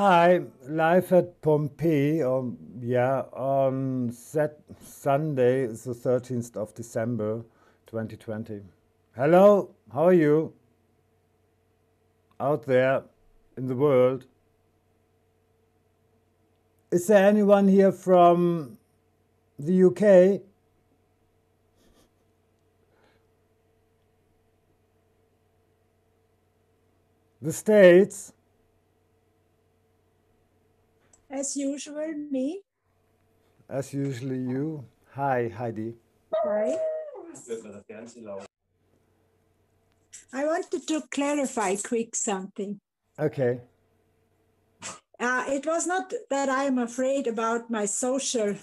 Hi, live at Pompeii, on Sunday, the 13th of December, 2020. Hello, how are you out there in the world? Is there anyone here from the UK? The States? As usual, me. As usually you. Hi, Heidi. Right. I wanted to clarify quick something. Okay. It was not that I'm afraid about my social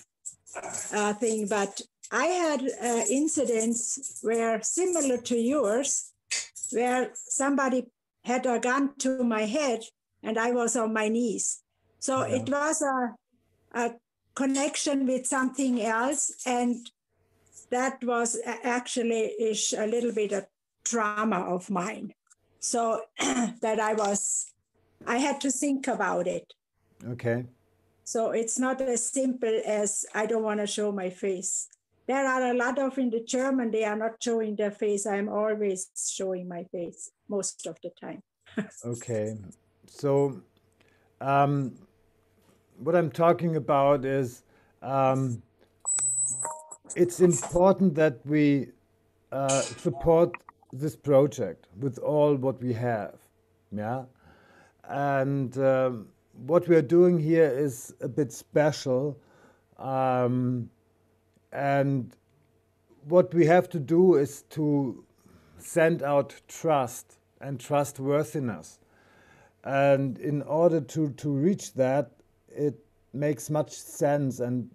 thing, but I had incidents where similar to yours, where somebody had a gun to my head and I was on my knees. So Yeah. it was a connection with something else, and that was actually is a little bit of trauma of mine. So that I had to think about it. Okay. So it's not as simple as I don't want to show my face. There are a lot of in the German, they are not showing their face. I'm always showing my face most of the time. Okay. So, um, what I'm talking about is um, it's important that we support this project with all what we have. Yeah. And what we are doing here is a bit special. Um, and what we have to do is to send out trust and trustworthiness. And in order to reach that, it makes much sense. And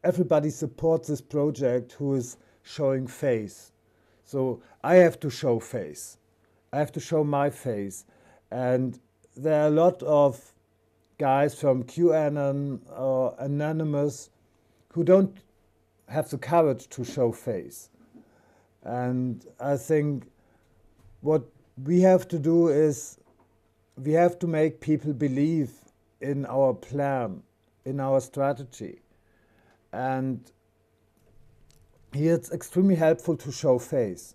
everybody supports this project who is showing face. So I have to show face. I have to show my face. And there are a lot of guys from QAnon or Anonymous who don't have the courage to show face. And I think what we have to do is we have to make people believe in our plan, in our strategy. And here it's extremely helpful to show face.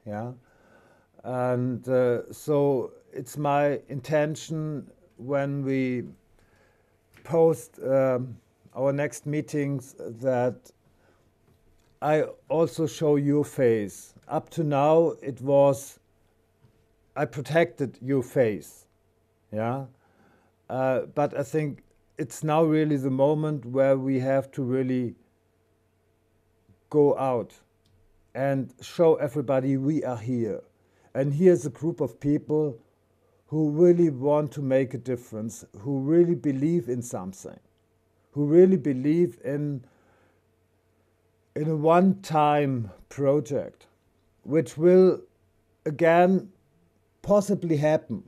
Yeah. And so it's my intention when we post our next meetings that I also show your face. Up to now, it was I protected your face. Yeah. But I think it's now really the moment where we have to really go out and show everybody we are here. And here's a group of people who really want to make a difference, who really believe in something, who really believe in a one-time project, which will again possibly happen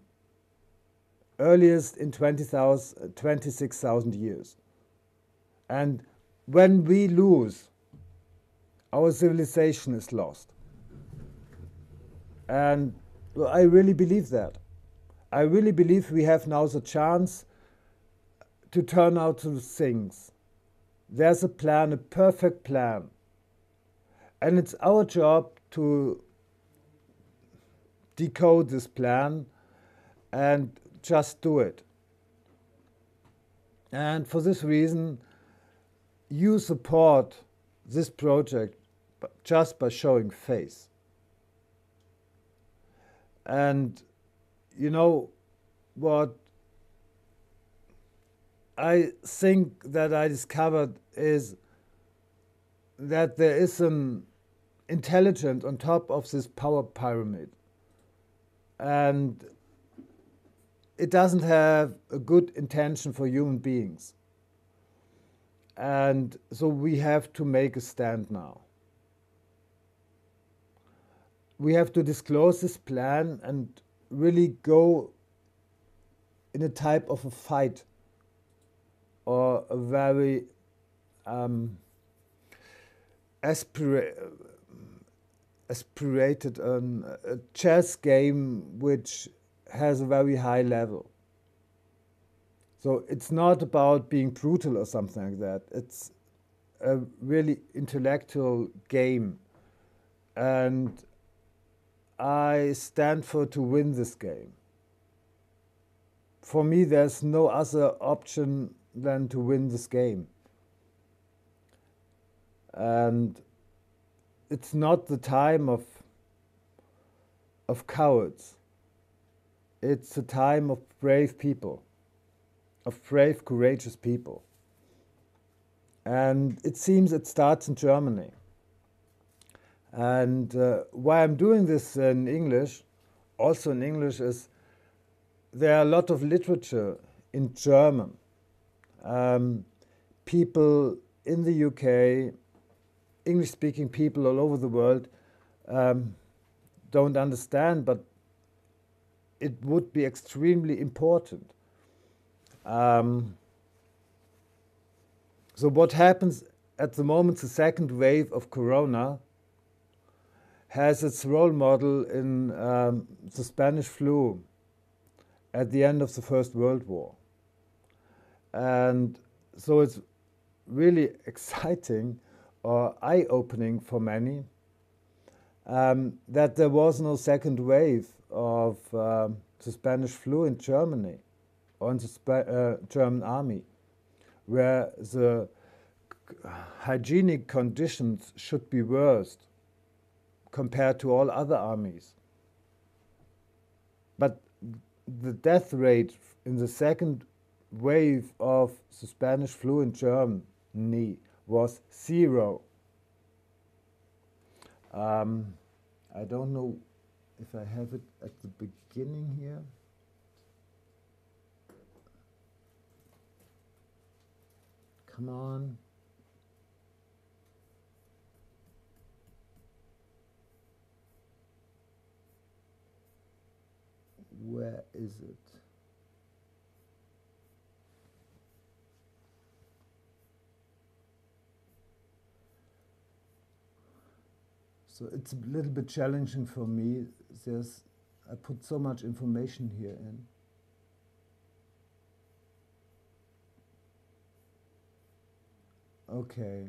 earliest in 26,000 years. And when we lose, our civilization is lost. And I really believe that. I really believe we have now the chance to turn out to things. There's a plan, a perfect plan. And it's our job to decode this plan and just do it. And for this reason, you support this project just by showing face. And you know what I think that I discovered is that there is an intelligence on top of this power pyramid. And it doesn't have a good intention for human beings. And so we have to make a stand now. We have to disclose this plan and really go in a type of a fight or a very aspirated a chess game which has a very high level. So it's not about being brutal or something like that. It's a really intellectual game. And I stand for to win this game. For me, there's no other option than to win this game. And it's not the time of cowards. It's a time of brave people, of brave, courageous people. And it seems it starts in Germany. And why I'm doing this in English, also in English, is there are a lot of literature in German. People in the UK, English-speaking people all over the world, don't understand, but it would be extremely important. So what happens at the moment, the second wave of Corona has its role model in the Spanish flu at the end of the First World War. And so it's really exciting or eye-opening for many that there was no second wave of the Spanish flu in Germany or in the German army, where the hygienic conditions should be worst compared to all other armies. But the death rate in the second wave of the Spanish flu in Germany was 0. I don't know if I have it at the beginning here. Come on. Where is it? So it's a little bit challenging for me. I put so much information here in. Okay.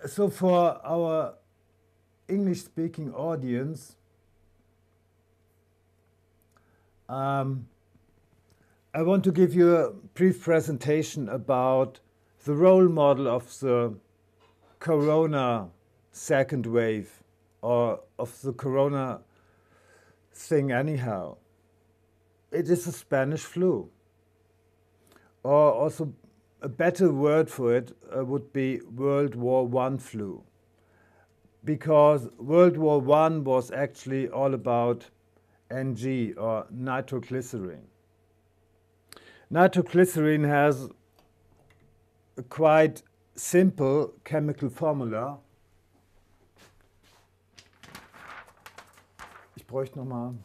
So for our English-speaking audience, I want to give you a brief presentation about the role model of the Corona second wave, or of the Corona thing anyhow. It is a Spanish flu. Or also a better word for it would be World War I flu. Because World War I was actually all about NG, or nitroglycerin. Nitroglycerin has a quite simple chemical formula. Ich bräuchte nochmal.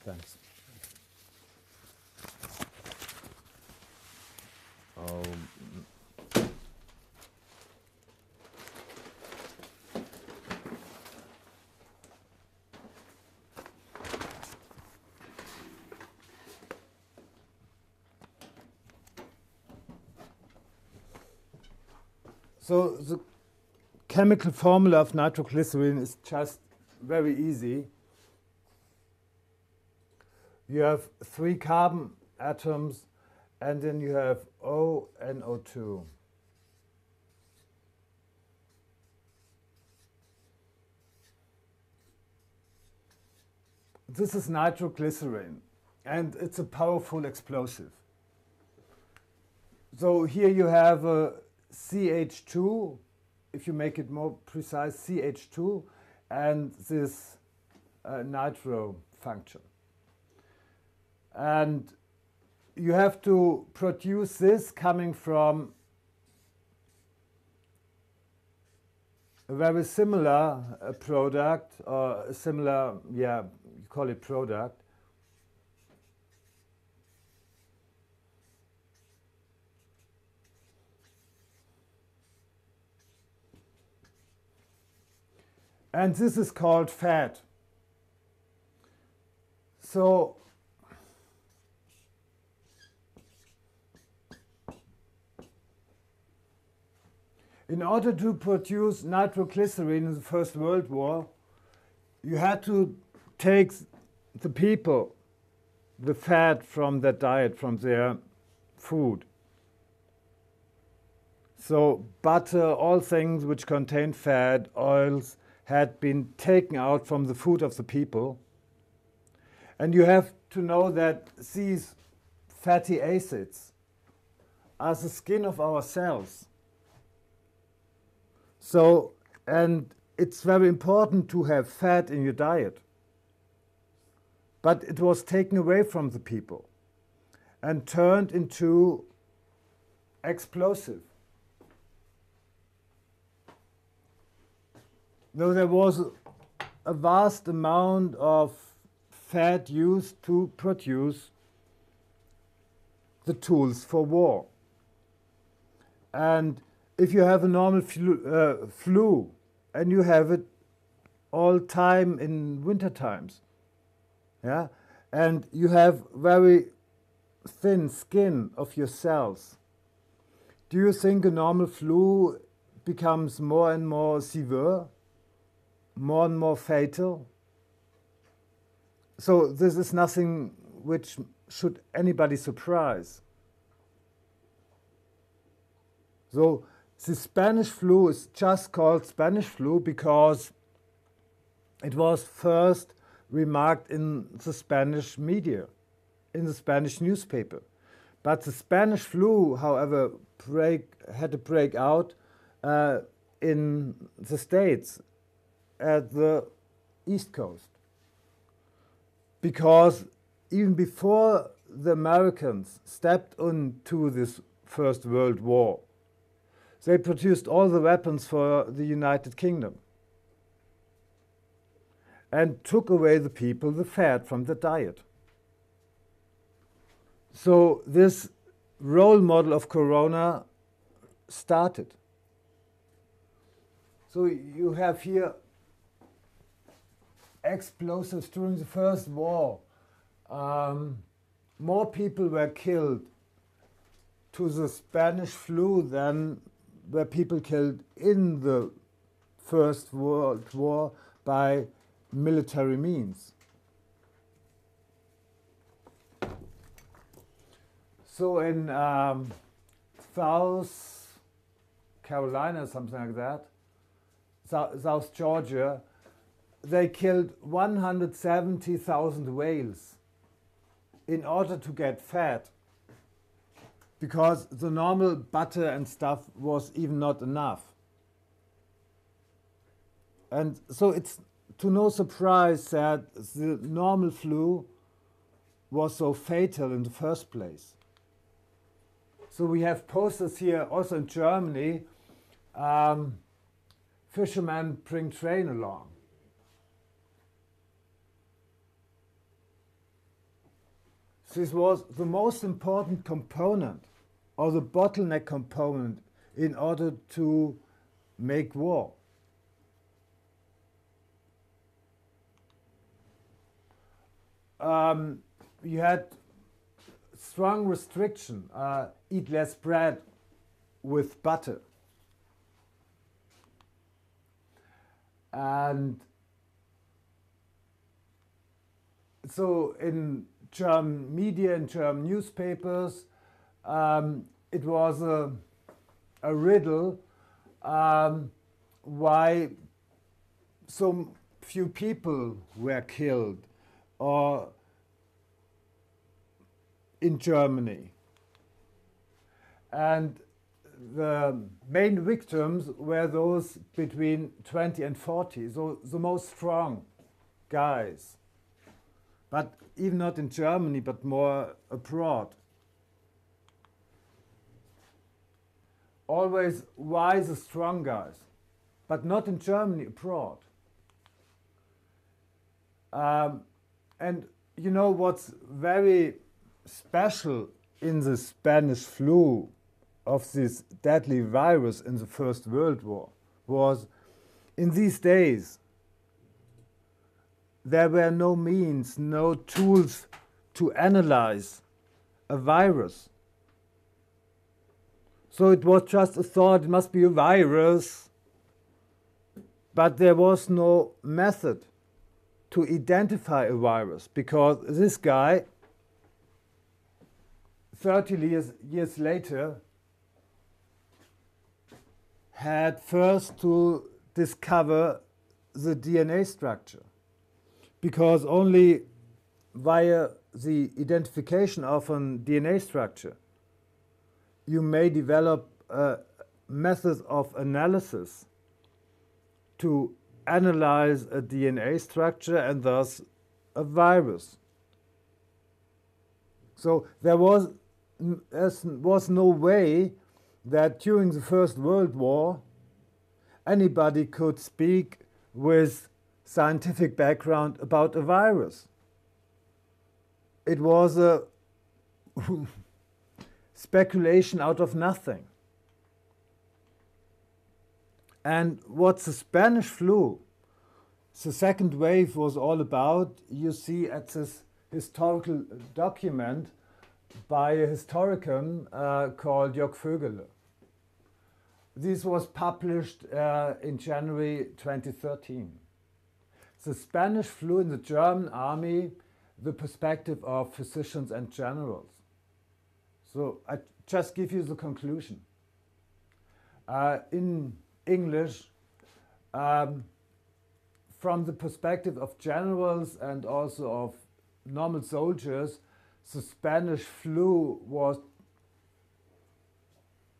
Thanks. So the chemical formula of nitroglycerin is just very easy. You have 3 carbon atoms, and then you have O and O2. This is nitroglycerin, and it's a powerful explosive. So here you have a CH2, if you make it more precise, CH2, and this nitro function. And you have to produce this coming from a very similar product, or a similar, yeah, you call it product. And this is called fat. So in order to produce nitroglycerin in the First World War, you had to take the people, the fat from their diet, from their food. So butter, all things which contain fat, oils, had been taken out from the food of the people. And you have to know that these fatty acids are the skin of our cells. So, and it's very important to have fat in your diet. But it was taken away from the people and turned into explosive. Though there was a vast amount of fat used to produce the tools for war. And if you have a normal flu and you have it all time in winter times, yeah, and you have very thin skin of your cells, do you think a normal flu becomes more and more severe, more and more fatal? So this is nothing which should anybody surprise. So the Spanish flu is just called Spanish flu because it was first remarked in the Spanish media, in the Spanish newspaper. But the Spanish flu, however, had to break out in the States at the East Coast. Because even before the Americans stepped into this First World War, they produced all the weapons for the United Kingdom and took away the people the fat from the diet. So this role model of Corona started. So you have here explosives during the First War. More people were killed to the Spanish flu than were people killed in the First World War by military means. So in South Carolina, something like that, South Georgia, they killed 170,000 whales in order to get fat, because the normal butter and stuff was even not enough. And so it's to no surprise that the normal flu was so fatal in the first place. So we have posters here also in Germany, fishermen bring train along. This was the most important component, or the bottleneck component, in order to make war. You had strong restriction, eat less bread with butter. And so in German media and German newspapers, it was a riddle why so few people were killed or in Germany. And the main victims were those between 20 and 40, so the most strong guys. But even not in Germany, but more abroad. Always wise, the strong guys, but not in Germany, abroad. And you know what's very special in the Spanish flu of this deadly virus in the First World War was, in these days, there were no means, no tools to analyze a virus. So it was just a thought, it must be a virus, but there was no method to identify a virus, because this guy, 30 years later, had first to discover the DNA structure, because only via the identification of a DNA structure you may develop methods of analysis to analyze a DNA structure and thus a virus. So there was no way that during the First World War anybody could speak with scientific background about a virus. It was a speculation out of nothing. And what the Spanish flu, the second wave, was all about, you see at this historical document by a historian called Jörg Vögele. This was published in January 2013. The Spanish flu in the German army, the perspective of physicians and generals. So I just give you the conclusion. In English, from the perspective of generals and also of normal soldiers, the Spanish flu was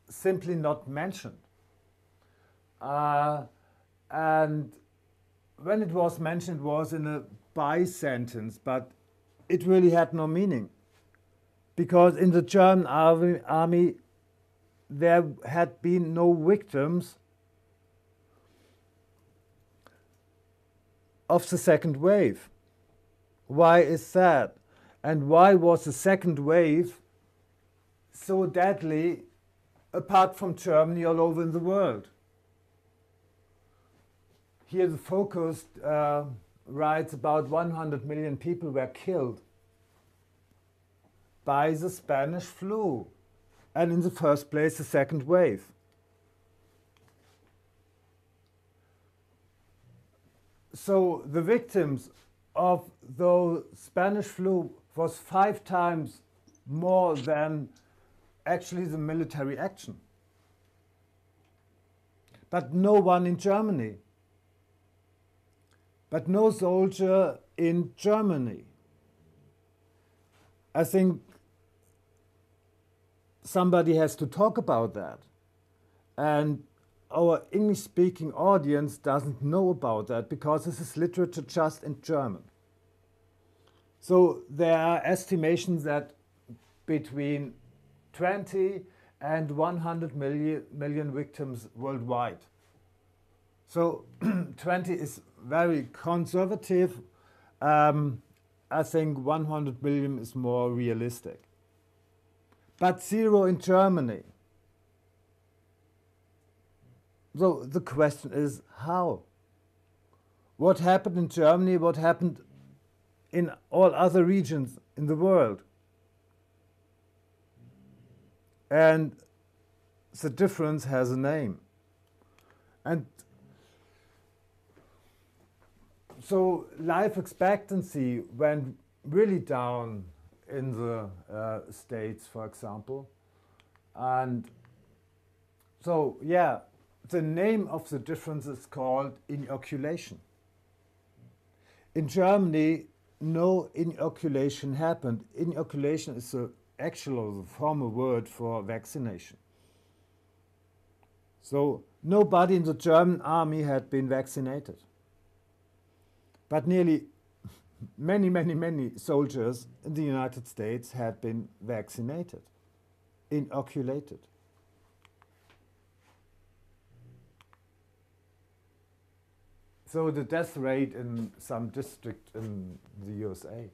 simply not mentioned. And when it was mentioned, it was in a by sentence, but it really had no meaning. Because in the German army, there had been no victims of the second wave. Why is that? And why was the second wave so deadly, apart from Germany, all over in the world? Here the Focus writes about 100 million people were killed by the Spanish flu, and in the first place the second wave. So the victims of the Spanish flu was 5 times more than actually the military action. But no one in Germany. But no soldier in Germany. I think somebody has to talk about that. And our English-speaking audience doesn't know about that because this is literature just in German. So there are estimations that between 20 and 100 million victims worldwide. So 20 is very conservative. I think 100 million is more realistic. But 0 in Germany. So the question is how? What happened in Germany? What happened in all other regions in the world? And the difference has a name. And so life expectancy went really down in the States, for example. And so, yeah, the name of the difference is called inoculation. In Germany, no inoculation happened. Inoculation is the actual formal word for vaccination. So nobody in the German army had been vaccinated. But nearly many soldiers in the United States had been vaccinated, inoculated. So the death rate in some district in the USA,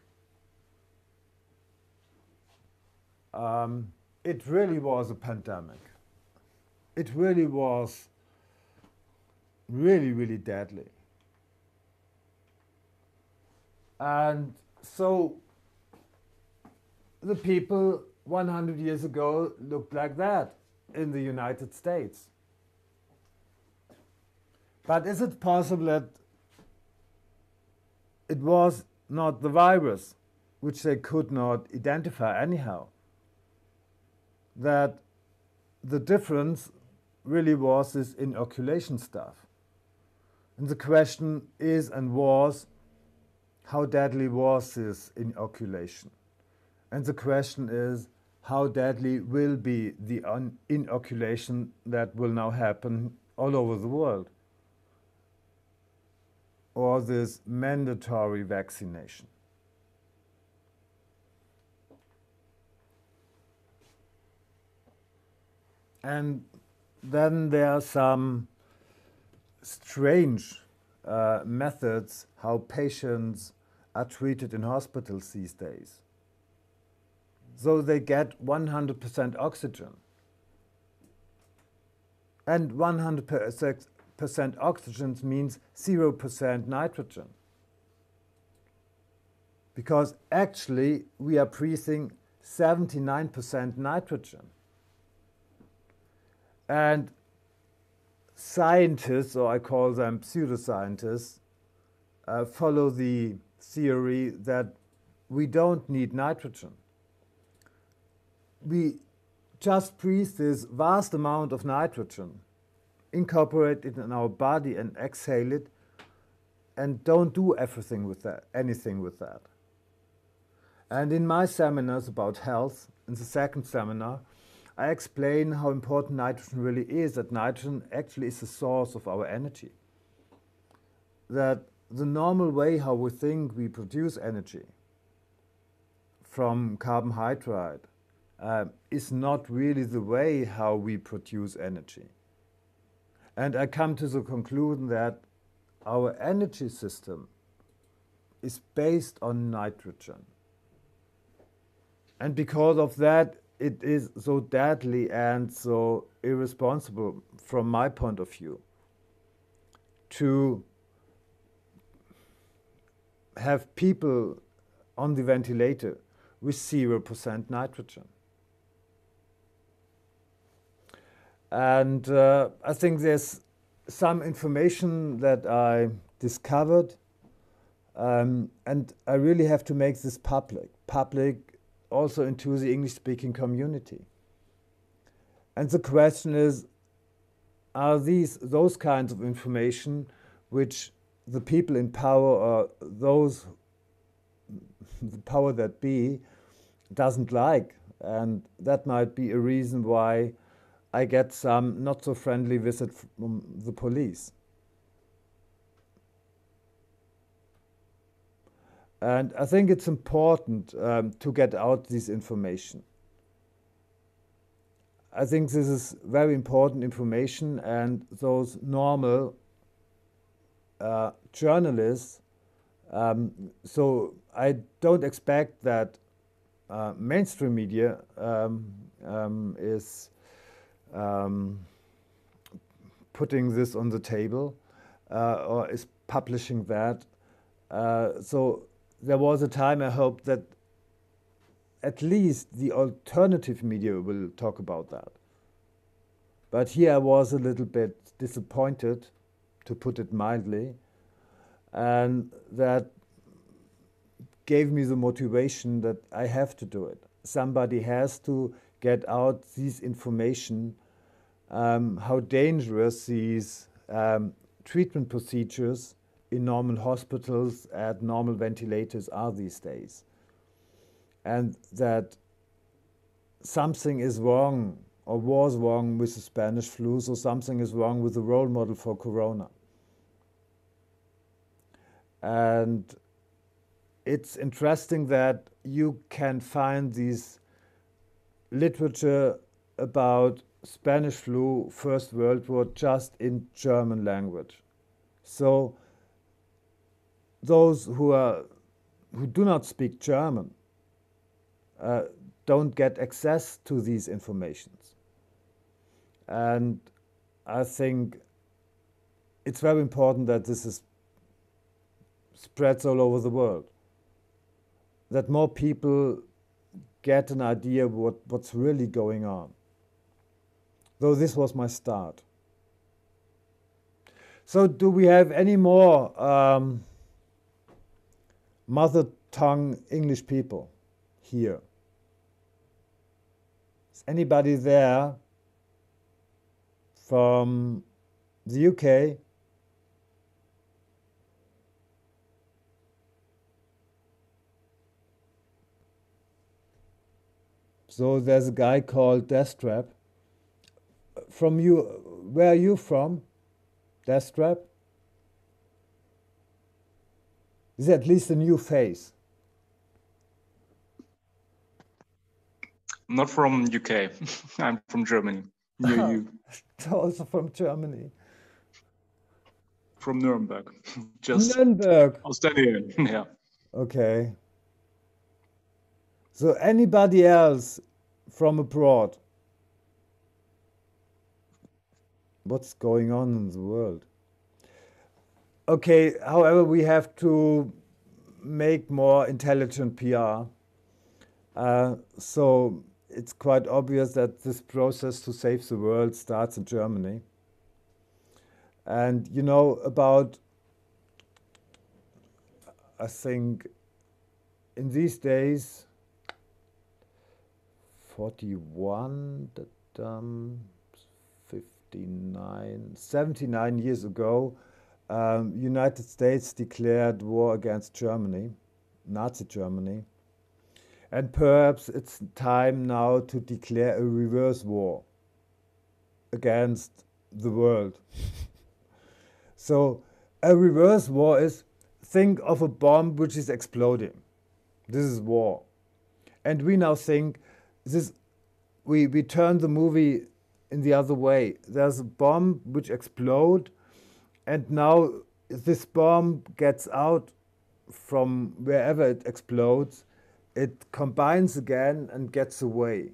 it really was a pandemic. It really was really deadly. And so the people 100 years ago looked like that in the United States. But is it possible that it was not the virus, which they could not identify anyhow, that the difference really was this inoculation stuff? And the question is and was, how deadly was this inoculation? And the question is, how deadly will be the inoculation that will now happen all over the world? Or this mandatory vaccination? And then there are some strange methods how patients are treated in hospitals these days. So they get 100% oxygen. And 100% oxygen means 0% nitrogen. Because actually we are breathing 79% nitrogen. And scientists, or I call them pseudoscientists, follow the theory that we don't need nitrogen. We just breathe this vast amount of nitrogen, incorporate it in our body and exhale it, and don't do anything with that. And in my seminars about health, in the second seminar, I explain how important nitrogen really is, that nitrogen actually is the source of our energy. That the normal way how we think we produce energy from carbohydrate is not really the way how we produce energy. And I come to the conclusion that our energy system is based on nitrogen. And because of that, it is so deadly and so irresponsible, from my point of view, to have people on the ventilator with 0% nitrogen. And I think there's some information that I discovered, and I really have to make this public also into the English-speaking community. And the question is, are those kinds of information which the people in power, or those, the power that be, doesn't like? And that might be a reason why I get some not so friendly visit from the police. And I think it's important to get out this information. I think this is very important information, and those normal journalists, so I don't expect that mainstream media is putting this on the table or is publishing that. So there was a time I hoped that at least the alternative media will talk about that. But here I was a little bit disappointed, to put it mildly, and that gave me the motivation that I have to do it. Somebody has to get out this information, how dangerous these treatment procedures in normal hospitals at normal ventilators are these days. And that something is wrong, or was wrong, with the Spanish flu, so something is wrong with the role model for corona. And it's interesting that you can find these literature about Spanish flu, First World War, just in German language. So those who do not speak German don't get access to these informations. And I think it's very important that this is spreads all over the world. that more people get an idea what's really going on. Though this was my start. So do we have any more mother tongue English people here? Is anybody there from the UK? So there's a guy called Deathtrap. From you, where are you from? Deathtrap? Is at least a new face. Not from UK. I'm from Germany. Near you. Also from Germany. From Nuremberg. Just Nuremberg. aus der Nähe. Yeah. Okay. So anybody else from abroad? What's going on in the world? Okay, however, we have to make more intelligent PR. So it's quite obvious that this process to save the world starts in Germany. And you know, about, I think, in these days, 41, 59, 79 years ago, United States declared war against Germany, Nazi Germany. And perhaps it's time now to declare a reverse war against the world. So a reverse war is, think of a bomb which is exploding. This is war. And we now think this, we turn the movie in the other way. There's a bomb which explodes, and now this bomb gets out from wherever it explodes. It combines again and gets away.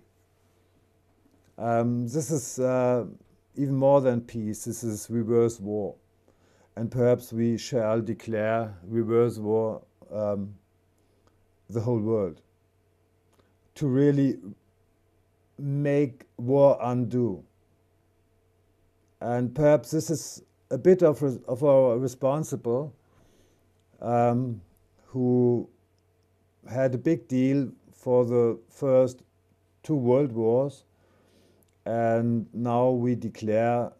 This is even more than peace. This is reverse war. And perhaps we shall declare reverse war the whole world, to really make war undo. And perhaps this is a bit of our responsible who had a big deal for the first 2 world wars, and now we declare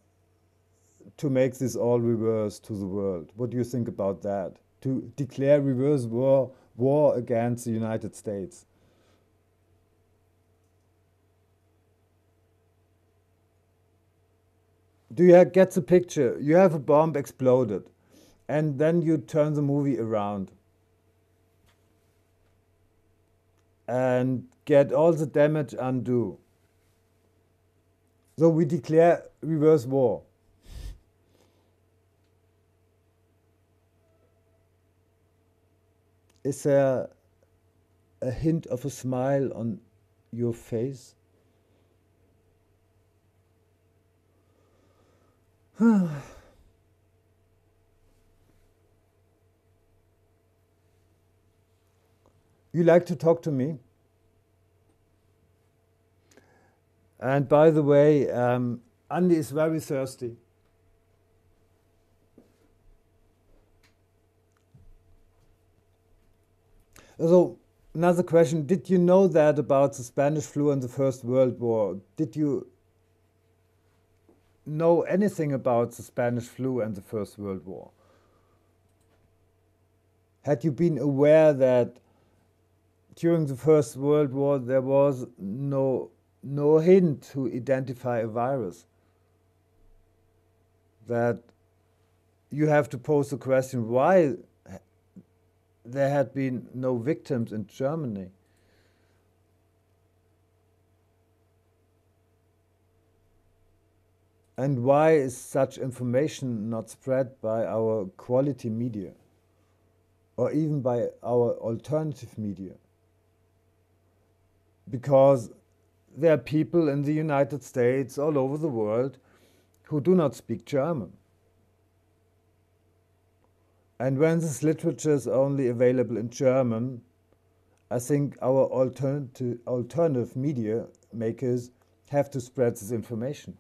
to make this all reverse to the world. What do you think about that? To declare reverse war against the United States. Do you get the picture? You have a bomb exploded, and then you turn the movie around and get all the damage undo. So we declare reverse war. Is there a hint of a smile on your face? You like to talk to me? And by the way, Andy is very thirsty. So, another question, did you know that about the Spanish flu and the First World War? Did you know anything about the Spanish flu and the First World War? Had you been aware that during the First World War there was no hint to identify a virus? That you have to pose the question why there had been no victims in Germany. And why is such information not spread by our quality media or even by our alternative media? Because there are people in the United States, all over the world, who do not speak German. And when this literature is only available in German, I think our alternative media makers have to spread this information.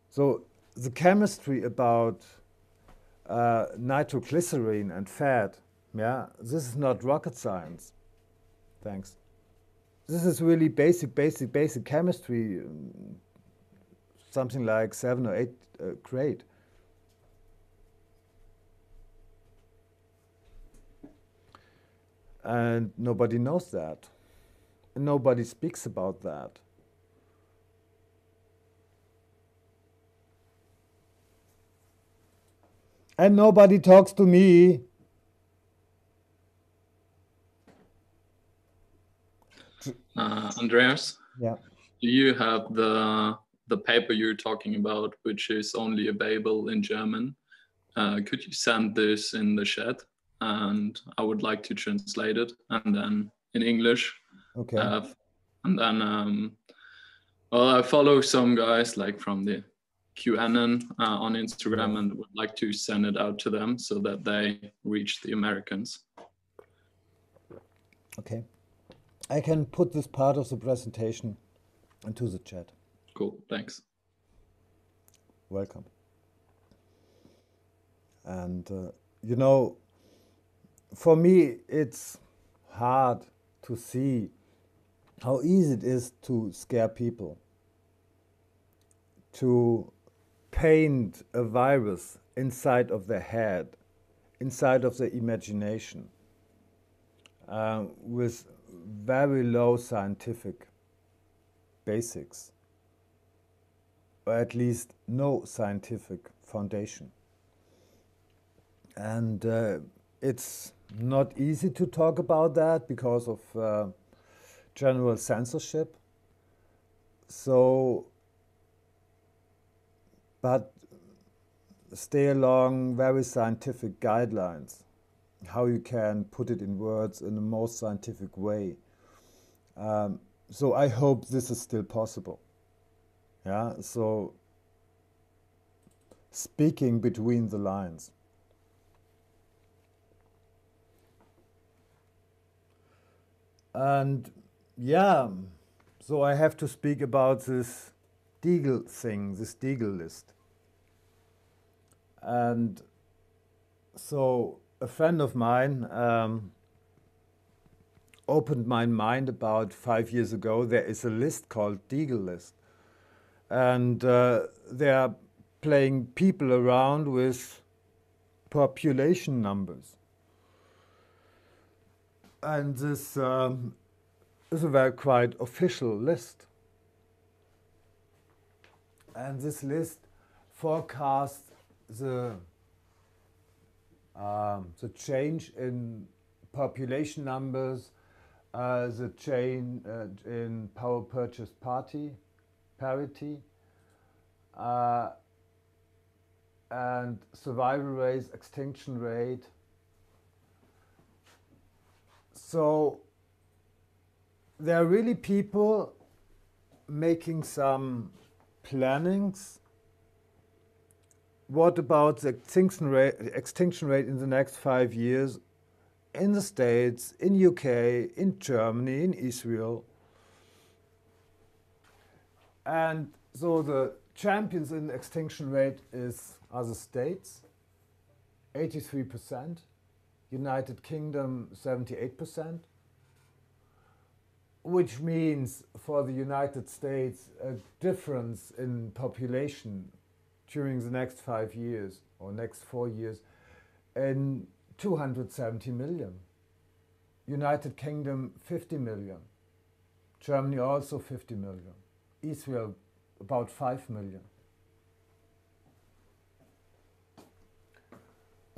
So the chemistry about nitroglycerin and fat, yeah, this is not rocket science. Thanks. This is really basic chemistry, something like 7th or 8th grade. And nobody knows that. Nobody speaks about that. And nobody talks to me. Andreas, Yeah. do you have the paper you're talking about, which is only available in German? Could you send this in the chat? And I would like to translate it, and then in English. Okay. And then, well, I follow some guys like from the QAnon on Instagram, and would like to send it out to them so that they reach the Americans. Okay. I can put this part of the presentation into the chat. Cool, thanks. Welcome. And, you know, for me, it's hard to see how easy it is to scare people, to paint a virus inside of their head, inside of their imagination, with very low scientific basics, or at least no scientific foundation. And it's not easy to talk about that because of general censorship. So, but stay along very scientific guidelines, how you can put it in words in the most scientific way. So I hope this is still possible. Yeah, so speaking between the lines. And yeah, so I have to speak about this Deagle thing, this Deagle list. And so a friend of mine opened my mind about 5 years ago. There is a list called Deagle list. And they are playing people around with population numbers. And this is a very quite official list. And this list forecasts the change in population numbers, the change in power purchase parity, and survival rate, extinction rate. So there are really people making some plannings. What about the extinction rate in the next 5 years in the States, in UK, in Germany, in Israel? And so the champions in extinction rate are the States, 83%, United Kingdom 78%, which means for the United States a difference in population during the next 5 years or next 4 years in 270 million. United Kingdom 50 million. Germany also 50 million. Israel about 5 million.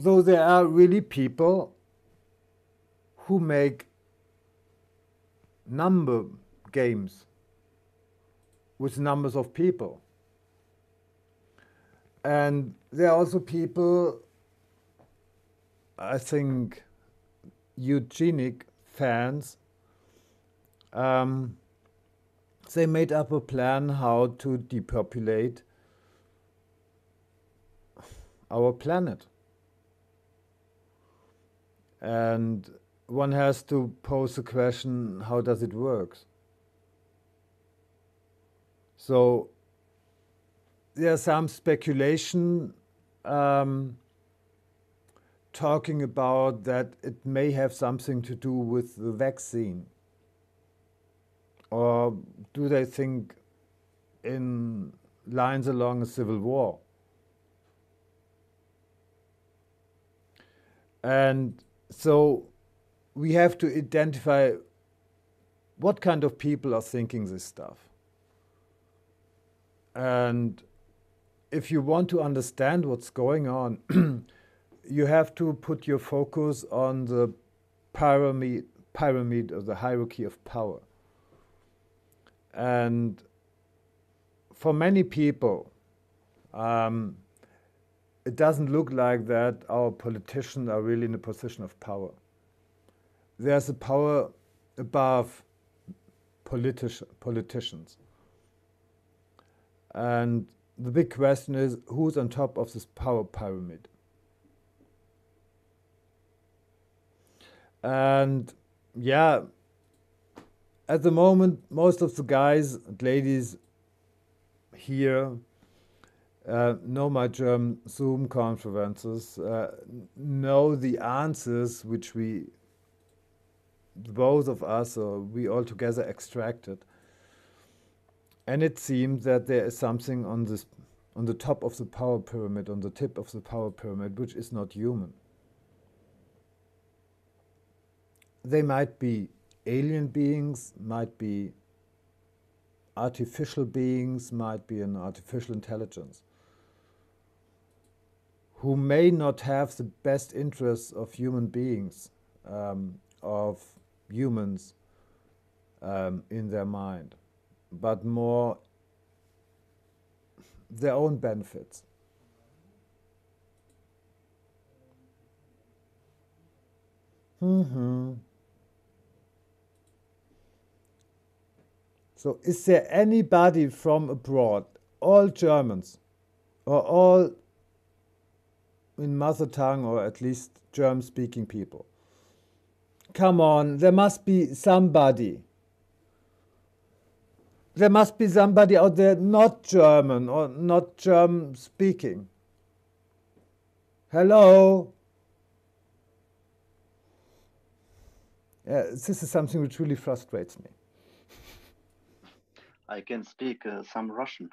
So there are really people who make number games with numbers of people. And there are also people, I think, eugenic fans, they made up a plan how to depopulate our planet. And one has to pose the question, how does it work? So there's some speculation talking about that it may have something to do with the vaccine. Or do they think in lines along a civil war? And so we have to identify what kind of people are thinking this stuff. And if you want to understand what's going on, you have to put your focus on the pyramid of the hierarchy of power. And for many people, it doesn't look like that our politicians are really in a position of power. There's a power above politicians. And the big question is, who's on top of this power pyramid? And yeah, at the moment, most of the guys and ladies here know my German Zoom conferences, know the answers which both of us, or we all together extracted. And it seems that there is something on the top of the power pyramid, on the tip of the power pyramid, which is not human. They might be alien beings, might be artificial beings, might be an artificial intelligence, who may not have the best interests of human beings, of humans in their mind, but more their own benefits. So is there anybody from abroad, all Germans, or all in mother tongue, or at least German-speaking people? Come on, there must be somebody. There must be somebody out there not German or not German-speaking. Hello? This is something which really frustrates me. I can speak some Russian.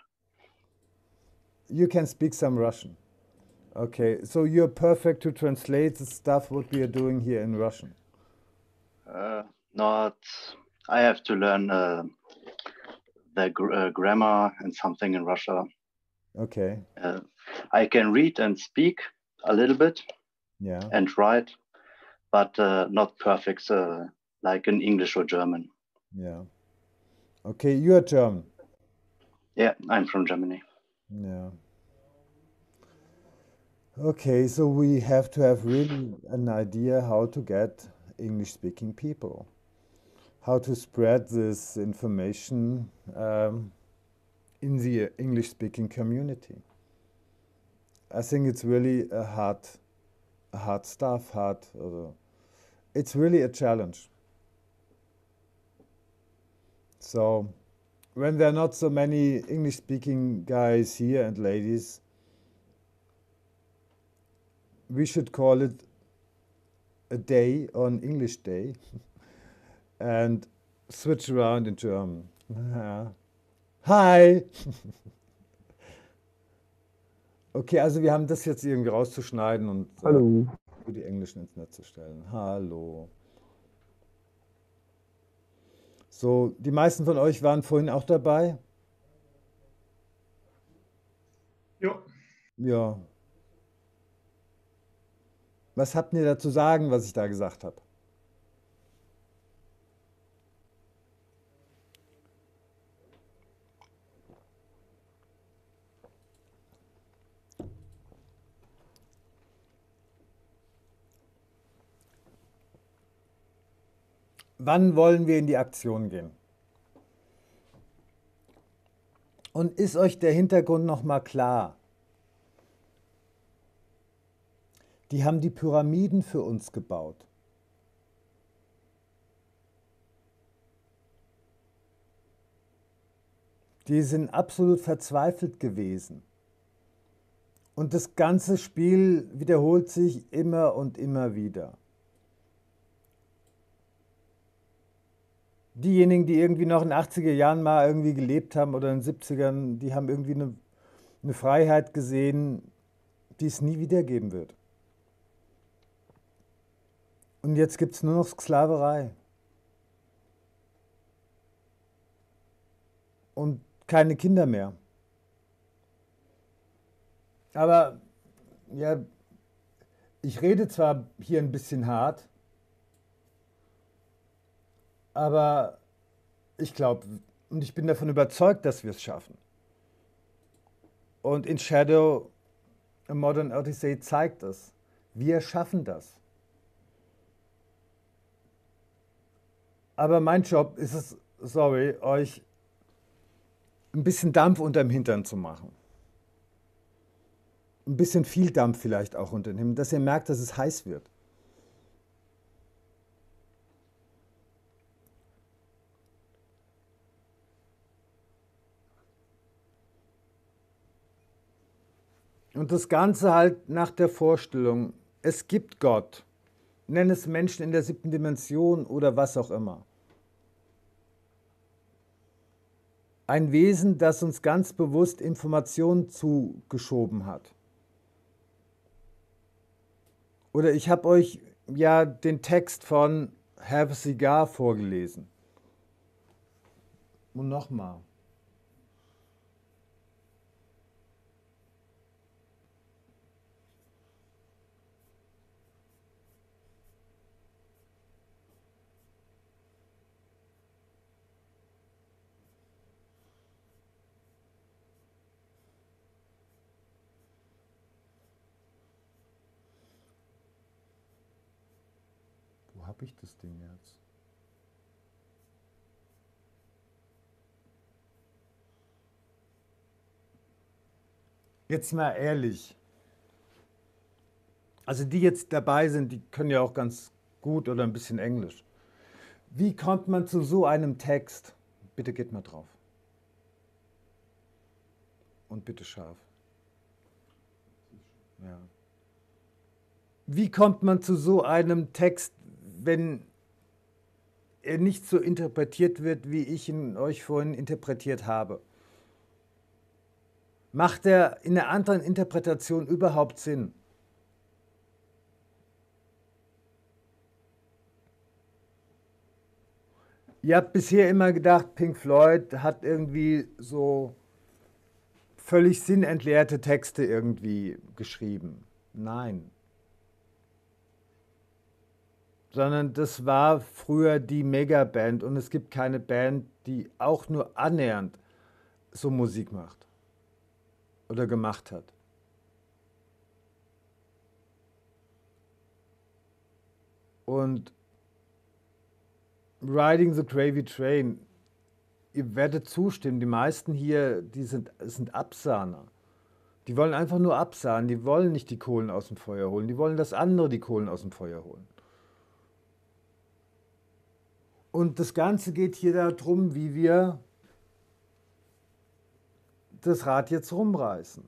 You can speak some Russian. Okay, so you're perfect to translate the stuff what we are doing here in Russian. Not. I have to learn the grammar and something in Russia. Okay. I can read and speak a little bit. Yeah. And write, but not perfect like in English or German. Yeah. Okay, you are German. Yeah, I'm from Germany. Yeah. Okay, so we have to have really an idea how to get English-speaking people, how to spread this information in the English-speaking community. I think it's really a hard stuff. It's really a challenge. So when there are not so many English-speaking guys here and ladies, we should call it a day on English Day and switch around in German. Hi! Okay, also wir haben das jetzt irgendwie rauszuschneiden und Hallo. für die Englischen ins Netz zu stellen. Hallo. So, die meisten von euch waren vorhin auch dabei? Jo. Ja. Was habt ihr dazu sagen, was ich da gesagt habe? Wann wollen wir in die Aktion gehen? Und ist euch der Hintergrund noch mal klar? Die haben die Pyramiden für uns gebaut. Die sind absolut verzweifelt gewesen. Und das ganze Spiel wiederholt sich immer und immer wieder. Diejenigen, die irgendwie noch in den 80er Jahren mal irgendwie gelebt haben oder in den 70ern, die haben irgendwie eine Freiheit gesehen, die es nie wieder geben wird. Und jetzt gibt es nur noch Sklaverei. Und keine Kinder mehr. Aber ja, ich rede zwar hier ein bisschen hart, aber ich glaube und ich bin davon überzeugt, dass wir es schaffen. Und in Shadow, A Modern Odyssey zeigt es. Wir schaffen das. Aber mein Job ist es, sorry, euch ein bisschen Dampf unterm Hintern zu machen. Ein bisschen viel Dampf vielleicht auch unter den Himmel, dass ihr merkt, dass es heiß wird. Und das Ganze halt nach der Vorstellung, es gibt Gott. Nenn es Menschen in der 7. Dimension oder was auch immer. Ein Wesen, das uns ganz bewusst Informationen zugeschoben hat. Oder ich habe euch ja den Text von Have a Cigar vorgelesen. Und nochmal. Wo habe ich das Ding jetzt? Jetzt mal ehrlich. Also die jetzt dabei sind, die können ja auch ganz gut oder ein bisschen Englisch. Wie kommt man zu so einem Text? Bitte geht mal drauf. Und bitte scharf. Ja. Wie kommt man zu so einem Text, wenn er nicht so interpretiert wird, wie ich ihn euch vorhin interpretiert habe? Macht er in einer anderen Interpretation überhaupt Sinn? Ihr habt bisher immer gedacht, Pink Floyd hat irgendwie so völlig sinnentleerte Texte irgendwie geschrieben. Nein. Sondern das war früher die Megaband und es gibt keine Band, die auch nur annähernd so Musik macht oder gemacht hat. Und Riding the Gravy Train, ihr werdet zustimmen, die meisten hier, sind Absahner. Die wollen einfach nur absahnen, die wollen nicht die Kohlen aus dem Feuer holen, die wollen, dass andere die Kohlen aus dem Feuer holen. Und das Ganze geht hier darum, wie wir das Rad jetzt rumreißen.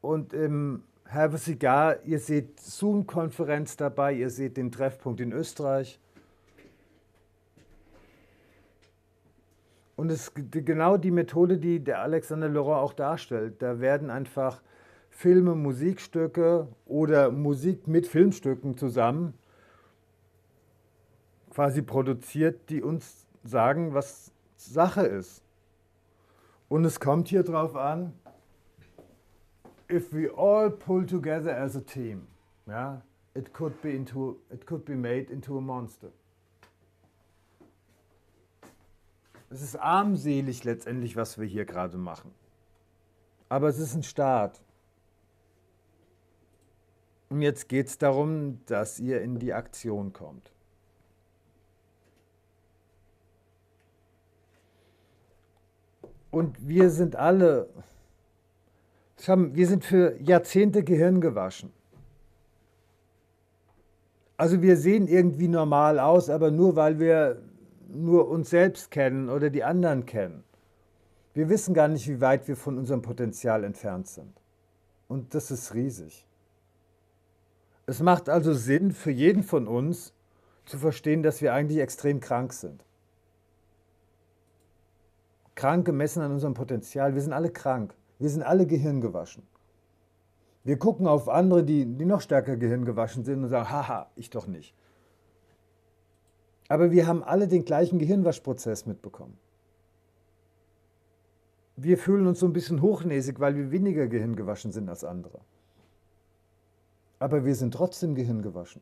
Und im Have a Cigar, ihr seht Zoom-Konferenz dabei, ihr seht den Treffpunkt in Österreich. Und es ist genau die Methode, die der Alexander Laurent auch darstellt. Da werden einfach Filme, Musikstücke oder Musik mit Filmstücken zusammen quasi produziert, die uns sagen, was Sache ist. Und es kommt hier drauf an, if we all pull together as a team, ja, it could be made into a monster. Es ist armselig letztendlich, was wir hier gerade machen. Aber es ist ein Start. Und jetzt geht es darum, dass ihr in die Aktion kommt. Und wir sind alle, wir sind für Jahrzehnte Gehirn gewaschen. Also wir sehen irgendwie normal aus, aber nur weil wir nur uns selbst kennen oder die anderen kennen. Wir wissen gar nicht, wie weit wir von unserem Potenzial entfernt sind. Und das ist riesig. Es macht also Sinn für jeden von uns zu verstehen, dass wir eigentlich extrem krank sind. Krank gemessen an unserem Potenzial. Wir sind alle krank. Wir sind alle gehirngewaschen. Wir gucken auf andere, die noch stärker gehirngewaschen sind und sagen, haha, ich doch nicht. Aber wir haben alle den gleichen Gehirnwaschprozess mitbekommen. Wir fühlen uns so ein bisschen hochnäsig, weil wir weniger gehirngewaschen sind als andere. Aber wir sind trotzdem gehirngewaschen.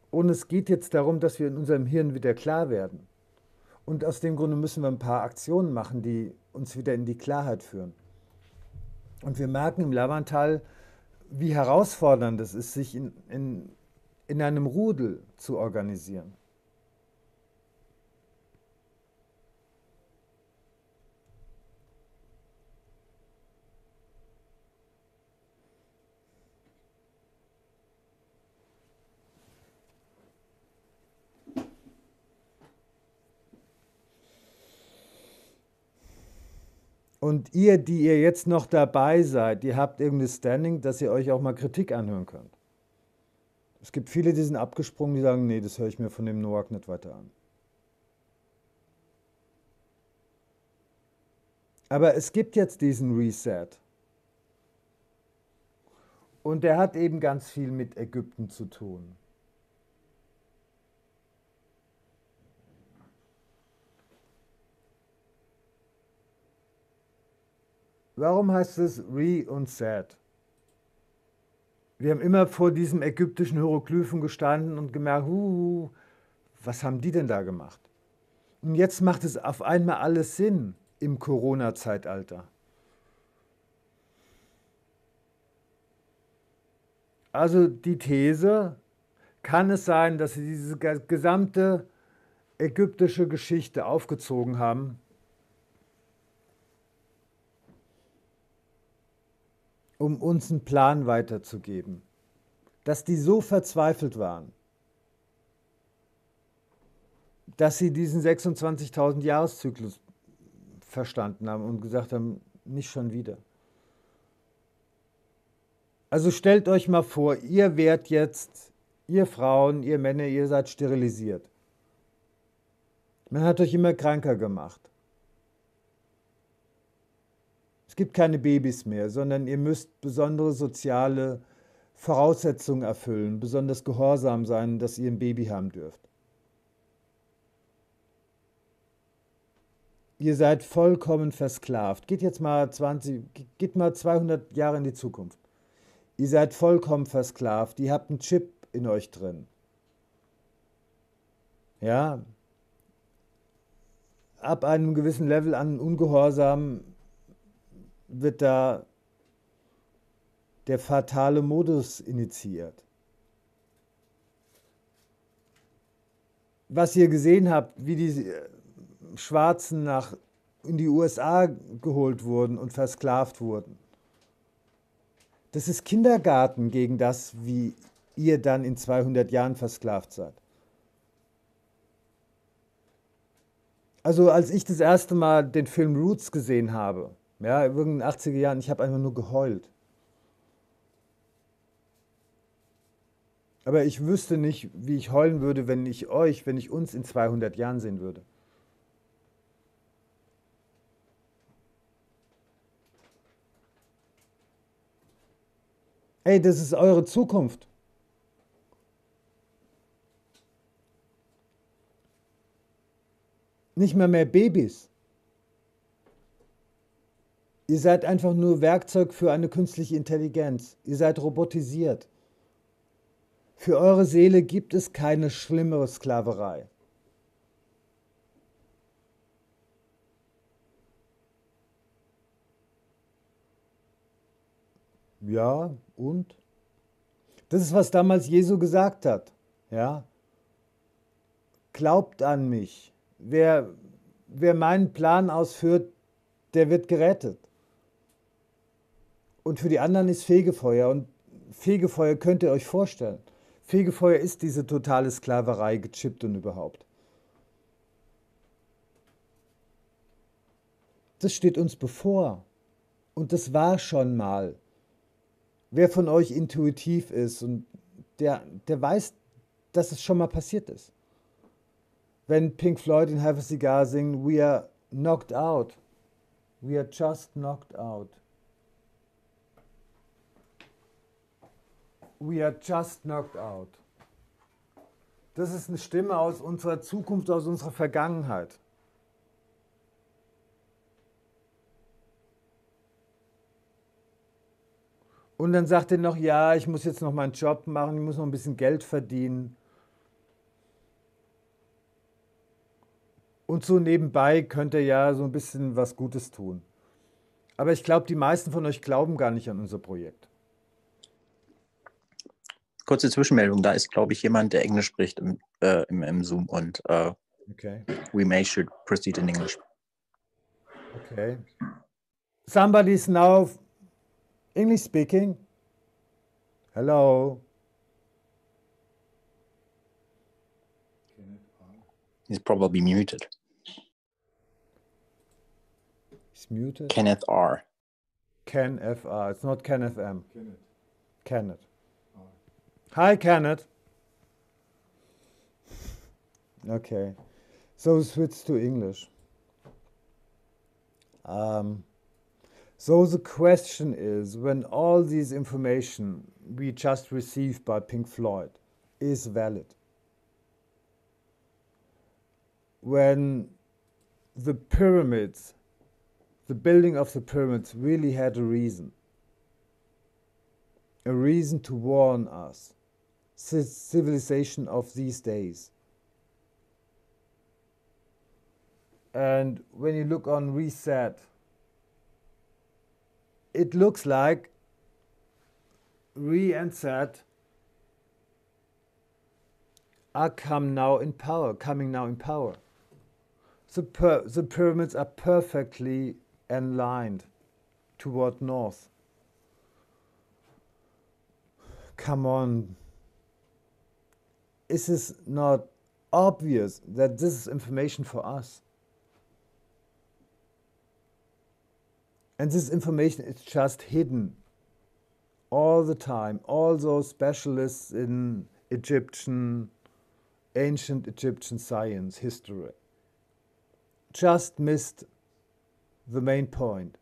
Und es geht jetzt darum, dass wir in unserem Hirn wieder klar werden. Und aus dem Grunde müssen wir ein paar Aktionen machen, die uns wieder in die Klarheit führen. Und wir merken im Lavantal, wie herausfordernd es ist, sich in einem Rudel zu organisieren. Und ihr, die ihr jetzt noch dabei seid, ihr habt irgendein Standing, dass ihr euch auch mal Kritik anhören könnt. Es gibt viele, die sind abgesprungen, die sagen, nee, das höre ich mir von dem Noack nicht weiter an. Aber es gibt jetzt diesen Reset. Und der hat eben ganz viel mit Ägypten zu tun. Warum heißt es Re und Set? Wir haben immer vor diesem ägyptischen Hieroglyphen gestanden und gemerkt, was haben die denn da gemacht? Und jetzt macht es auf einmal alles Sinn im Corona-Zeitalter. Also die These, kann es sein, dass sie diese gesamte ägyptische Geschichte aufgezogen haben, um uns einen Plan weiterzugeben, dass die so verzweifelt waren, dass sie diesen 26.000 Jahreszyklus verstanden haben und gesagt haben, nicht schon wieder. Also stellt euch mal vor, ihr werdet jetzt, ihr Frauen, ihr Männer, ihr seid sterilisiert. Man hat euch immer kranker gemacht. Es gibt keine Babys mehr, sondern ihr müsst besondere soziale Voraussetzungen erfüllen, besonders gehorsam sein, dass ihr ein Baby haben dürft. Ihr seid vollkommen versklavt. Geht jetzt mal 200 Jahre in die Zukunft. Ihr seid vollkommen versklavt. Ihr habt einen Chip in euch drin. Ja, ab einem gewissen Level an Ungehorsam wird da der fatale Modus initiiert. Was ihr gesehen habt, wie die Schwarzen in die USA geholt wurden und versklavt wurden, das ist Kindergarten gegen das, wie ihr dann in 200 Jahren versklavt seid. Also als ich das erste Mal den Film Roots gesehen habe, ja, in den 80er Jahren, ich habe einfach nur geheult. Aber ich wüsste nicht, wie ich heulen würde, wenn ich uns in 200 Jahren sehen würde. Hey, das ist eure Zukunft. Nicht mal mehr Babys. Ihr seid einfach nur Werkzeug für eine künstliche Intelligenz. Ihr seid robotisiert. Für eure Seele gibt es keine schlimmere Sklaverei. Ja, und? Das ist, was damals Jesu gesagt hat. Ja? Glaubt an mich. Wer meinen Plan ausführt, der wird gerettet. Und für die anderen ist Fegefeuer. Und Fegefeuer könnt ihr euch vorstellen. Fegefeuer ist diese totale Sklaverei, gechippt und überhaupt. Das steht uns bevor. Und das war schon mal. Wer von euch intuitiv ist und der weiß, dass es schon mal passiert ist. Wenn Pink Floyd in Have a Cigar singen, we are knocked out. We are just knocked out. We are just knocked out. Das ist eine Stimme aus unserer Zukunft, aus unserer Vergangenheit. Und dann sagt er noch, ja, ich muss jetzt noch meinen Job machen, ich muss noch ein bisschen Geld verdienen. Und so nebenbei könnt ihr ja so ein bisschen was Gutes tun. Aber ich glaube, die meisten von euch glauben gar nicht an unser Projekt. Kurze Zwischenmeldung, da ist, glaube ich, jemand, der Englisch spricht im Zoom und Okay. we should proceed in English. Okay. Somebody is now English speaking. Hello. He's probably muted. He's muted. Kenneth R. Ken FR. It's not Ken FM. Kenneth. Hi, Kenneth. Okay. So switch to English. So the question is, when all this information we just received by Pink Floyd is valid, when the pyramids, the building of the pyramids really had a reason to warn us, civilization of these days. And when you look on Reset, it looks like Re and Set are coming now in power. The pyramids are perfectly aligned toward north. Come on. Is it not obvious that this is information for us? And this information is just hidden all the time. All those specialists in ancient Egyptian science, history, just missed the main point.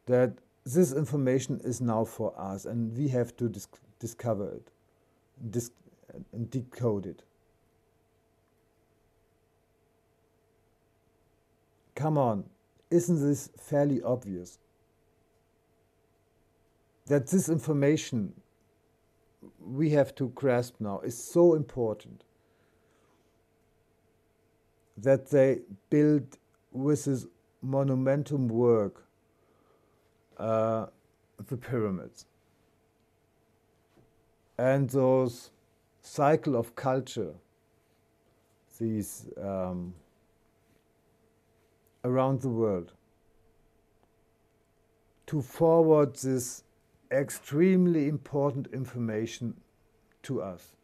That this information is now for us and we have to discover it and decode it. Come on. Isn't this fairly obvious? That this information we have to grasp now is so important that they build with this monumentum work the pyramids. And those cycle of culture, these around the world, to forward this extremely important information to us.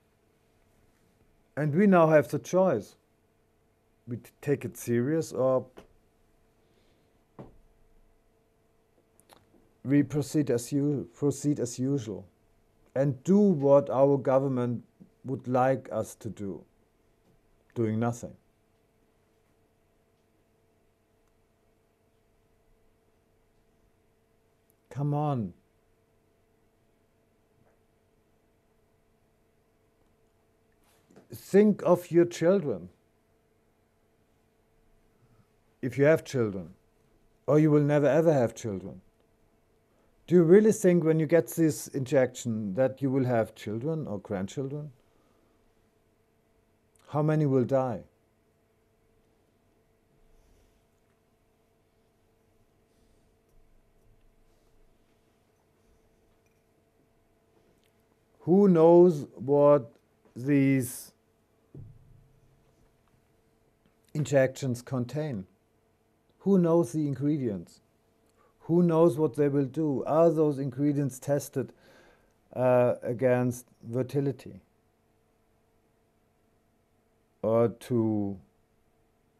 And we now have the choice. We take it serious or we proceed as usual and do what our government would like us to do, doing nothing. Come on. Think of your children. If you have children, or you will never ever have children. Do you really think when you get this injection that you will have children or grandchildren? How many will die? Who knows what these injections contain? Who knows the ingredients? Who knows what they will do? Are those ingredients tested against fertility? Or to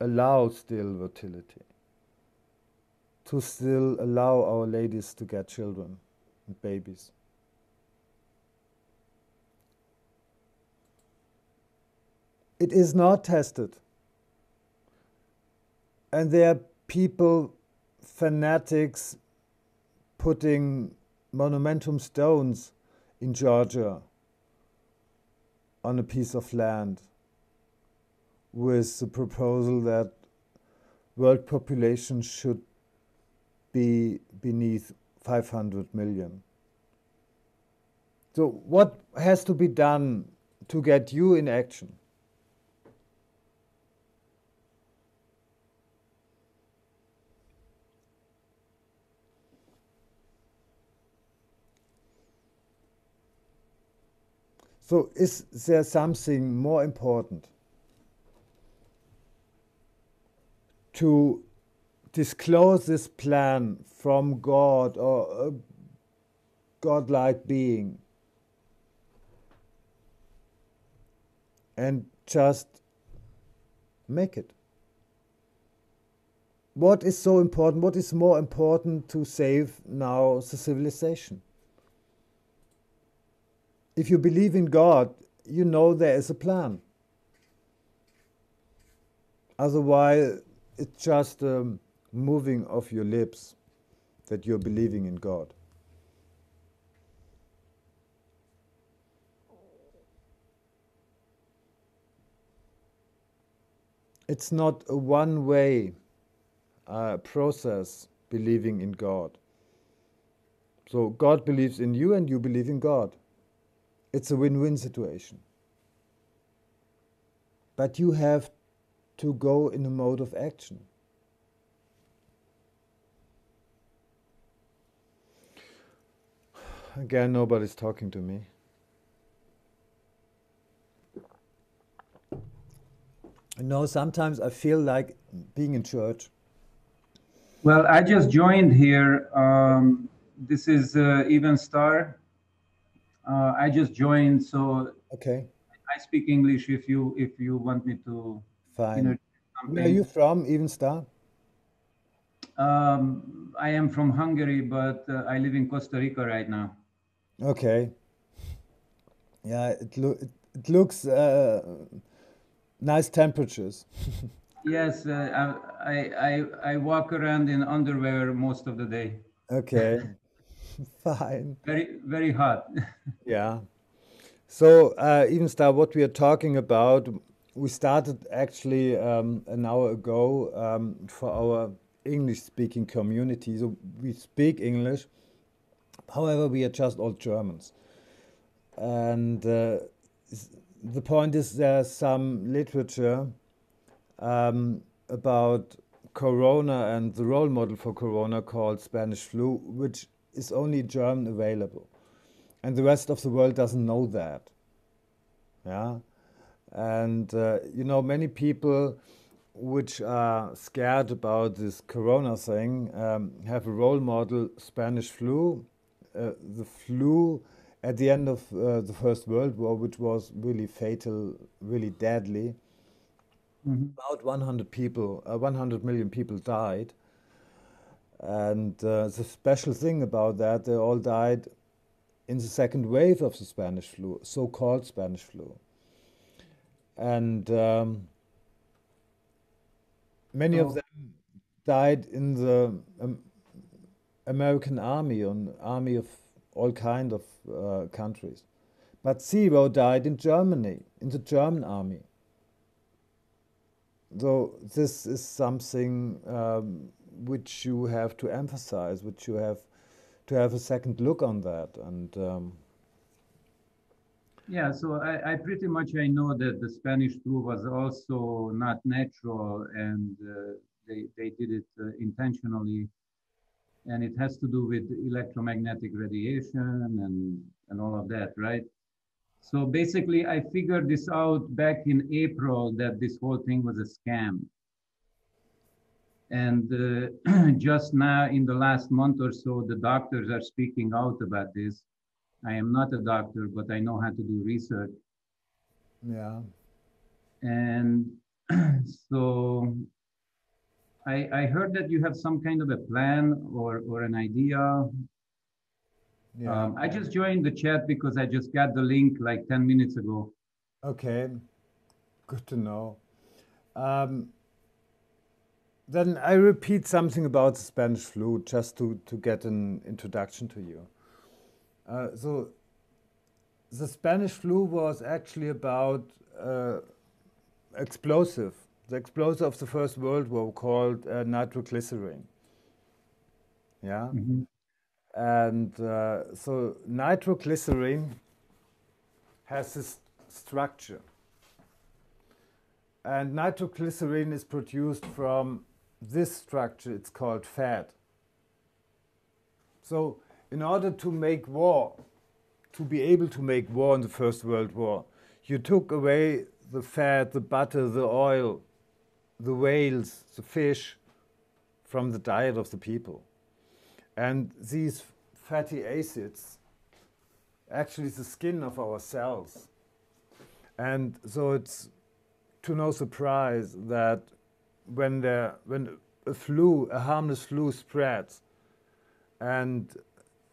allow still fertility, to still allow our ladies to get children and babies. It is not tested. And there are people, fanatics, putting monumental stones in Georgia on a piece of land with the proposal that world population should be beneath 500 million. So what has to be done to get you in action? So is there something more important to disclose this plan from God or a godlike being and just make it? What is so important? What is more important to save now the civilization? If you believe in God, you know there is a plan. Otherwise, it's just moving of your lips that you're believing in God. It's not a one-way process, believing in God. So God believes in you and you believe in God. It's a win-win situation. But you have to go in a mode of action. Again, nobody's talking to me. You know, sometimes I feel like being in church. Well, I just joined here. This is Even Star. I just joined, so Okay. I speak English if you want me to. Fine. Where are you from, Even Star? I am from Hungary, but I live in Costa Rica right now. Okay. Yeah, it looks nice temperatures. Yes, I walk around in underwear most of the day. Okay. Fine. Very hot. Yeah. So, Even Star, what we are talking about, we started actually an hour ago for our English-speaking community. So we speak English. However, we are just all Germans. And the point is there's some literature about Corona and the role model for Corona called Spanish flu, which is only in German available. And the rest of the world doesn't know that. Yeah. And, you know, many people which are scared about this Corona thing have a role model, Spanish flu, the flu at the end of the First World War, which was really fatal, really deadly. About 100 million people died. And the special thing about that, they all died in the second wave of the Spanish flu, so-called Spanish flu. And many of them died in the American army, an army of all kinds of countries. But 0 died in Germany, in the German army. So this is something which you have to emphasize, which you have to have a second look on that. And yeah, so I pretty much I know that the Spanish flu was also not natural, and they did it intentionally, and it has to do with electromagnetic radiation and all of that, right? So basically, I figured this out back in April that this whole thing was a scam. And just now, in the last month or so, the doctors are speaking out about this. I am not a doctor, but I know how to do research. yeah. And So I heard that you have some kind of a plan or an idea. Yeah. I just joined the chat because I just got the link like 10 minutes ago. Okay. Good to know. Then I repeat something about the Spanish flu just to get an introduction to you. So the Spanish flu was actually about explosive. The explosive of the First World War called nitroglycerin. Yeah. Mhm. And so nitroglycerin has this structure. And nitroglycerin is produced from this structure. It's called fat. So in order to make war, to be able to make war in the First World War, you took away the fat, the butter, the oil, the whales, the fish from the diet of the people. And these fatty acids actually the skin of our cells. And so it's to no surprise that when a harmless flu spreads and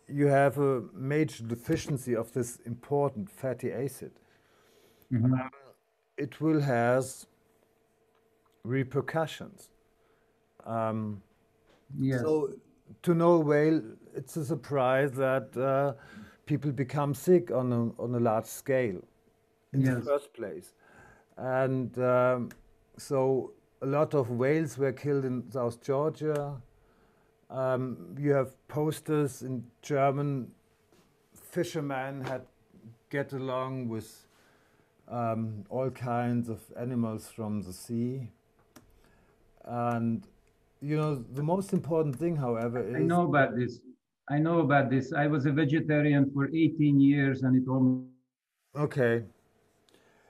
you have a major deficiency of this important fatty acid, Mhm. it will have repercussions. Yes. So to no whale, it's a surprise that people become sick on a large scale in the Yes. first place. And so a lot of whales were killed in South Georgia. You have posters in German. Fishermen had get along with all kinds of animals from the sea. And you know, the most important thing, however, is I know about this. I know about this. I was a vegetarian for 18 years and it almost. okay.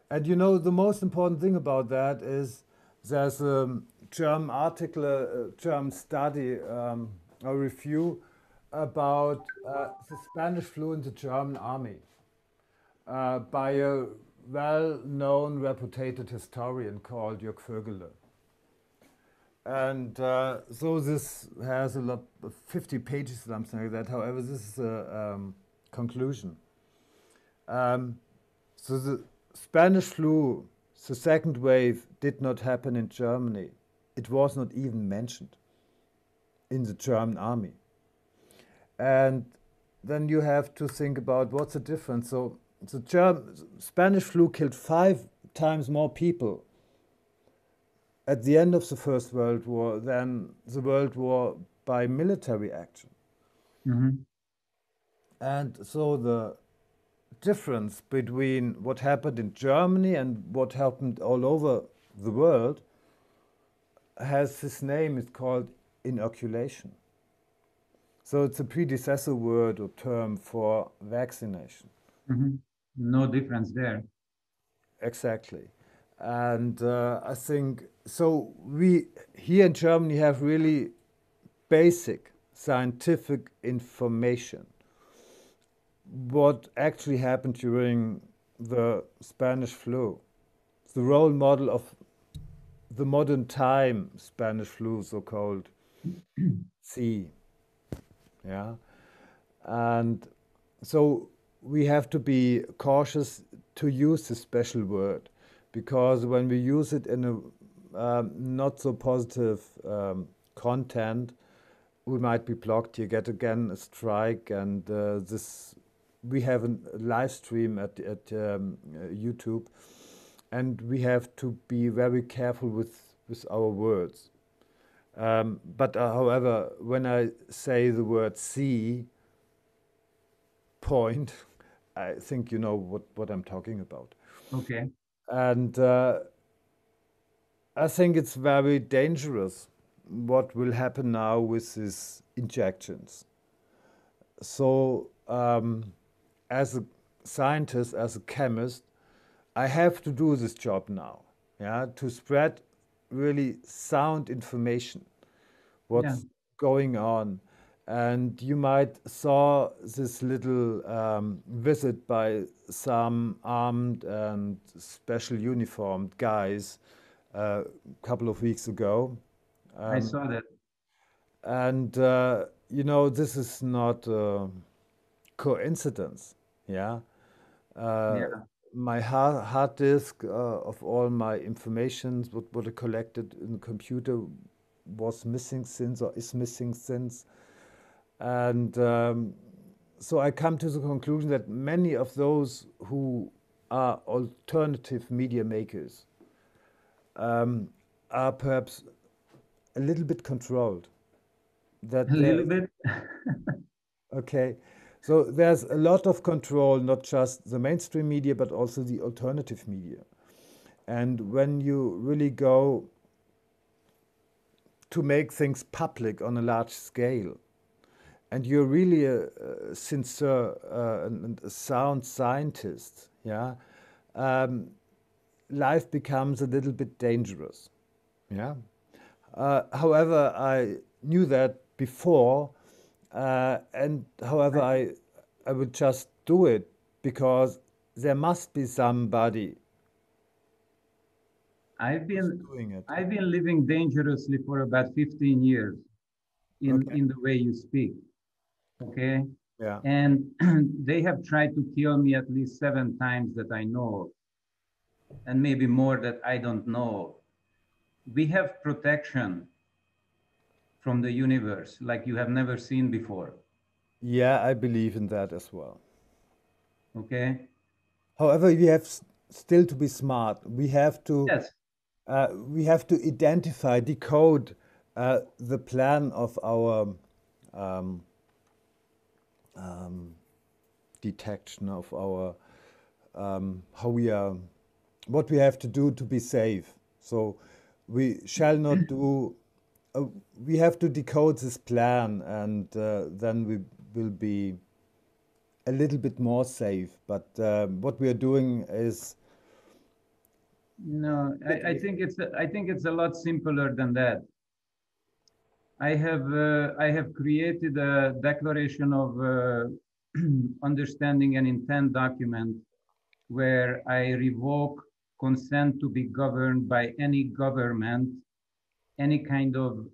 And you know, the most important thing about that is there's a German article, a German study, a review about the Spanish flu in the German army by a well-known, reputed historian called Jörg Vögele. And so this has a lot, 50 pages, something like that. However, this is a conclusion. So the Spanish flu, the second wave, did not happen in Germany. It was not even mentioned in the German army. And then you have to think about what's the difference. So the Spanish flu killed 5 times more people at the end of the First World War than the World War by military action. Mhm. And so the difference between what happened in Germany and what happened all over the world has this name. It's called inoculation. So it's a predecessor word or term for vaccination. Mhm. No difference there. Exactly. And I think so. We here in Germany have really basic scientific information. What actually happened during the Spanish flu, the role model of the modern time Spanish flu, so-called C. Yeah. And so we have to be cautious to use this special word, because when we use it in a not so positive content, we might be blocked. You get again a strike, and this we have a live stream at YouTube, and we have to be very careful with our words. But however, when I say the word "see" point, I think you know what I'm talking about. Okay. And I think it's very dangerous what will happen now with these injections. So, as a scientist, as a chemist, I have to do this job now, yeah, to spread really sound information, what's going on. And you might saw this little visit by some armed and special uniformed guys a couple of weeks ago. I saw that. And you know, this is not a coincidence. Yeah. Yeah. My hard disk of all my information, what I collected in the computer, was missing since or is missing since. And so I come to the conclusion that many of those who are alternative media makers are perhaps a little bit controlled. That A little bit. okay, so there's a lot of control, not just the mainstream media, but also the alternative media. And when you really go to make things public on a large scale, and you're really a sincere and a sound scientist, yeah, life becomes a little bit dangerous. Yeah. However, I knew that before, and however, I would just do it because there must be somebody I've been doing it. I've been living dangerously for about 15 years in the way you speak. Okay. Yeah. And they have tried to kill me at least 7 times that I know of, and maybe more that I don't know. We have protection from the universe like you have never seen before. Yeah, I believe in that as well. Okay. However, we have still to be smart. We have to Yes. identify, decode the plan of our detection of our how we are, what we have to do to be safe. So we shall not do. We have to decode this plan, and then we will be a little bit more safe. But what we are doing is No, I think it's a lot simpler than that. I have created a declaration of understanding and intent document where I revoke consent to be governed by any government, any kind of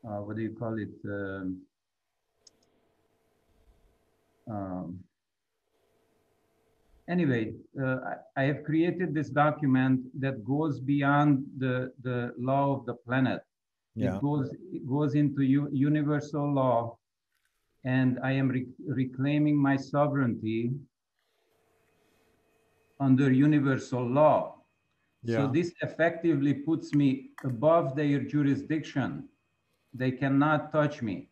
what do you call it? Anyway, I have created this document that goes beyond the law of the planet. yeah, It goes into universal law, and I am reclaiming my sovereignty under universal law. So yeah, this effectively puts me above their jurisdiction. They cannot touch me.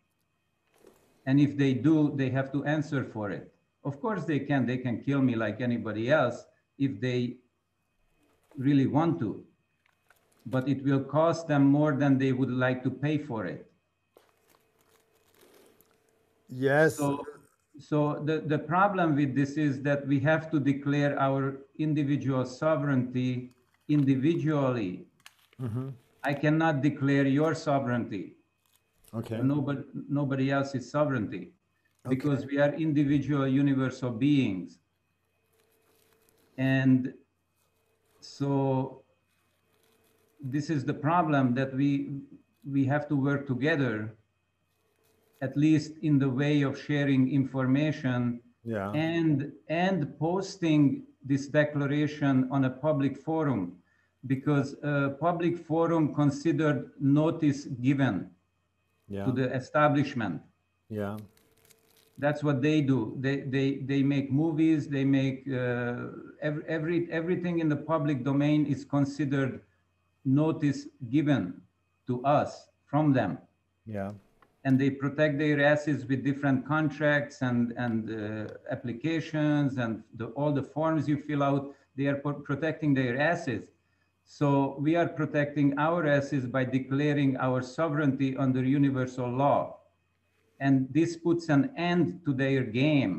And if they do, they have to answer for it. Of course they can kill me like anybody else if they really want to, but it will cost them more than they would like to pay for it. yes, So the problem with this is that we have to declare our individual sovereignty individually. I cannot declare your sovereignty. okay, Nobody else's sovereignty, because we are individual universal beings. And so this is the problem, that we have to work together, at least in the way of sharing information, yeah, and posting this declaration on a public forum, because a public forum considered notice given yeah, to the establishment. yeah, That's what they do. They make movies. They make everything in the public domain is considered notice given to us from them, yeah, and they protect their assets with different contracts and applications and all the forms you fill out. They are protecting their assets. So we are protecting our assets by declaring our sovereignty under universal law. And this puts an end to their game.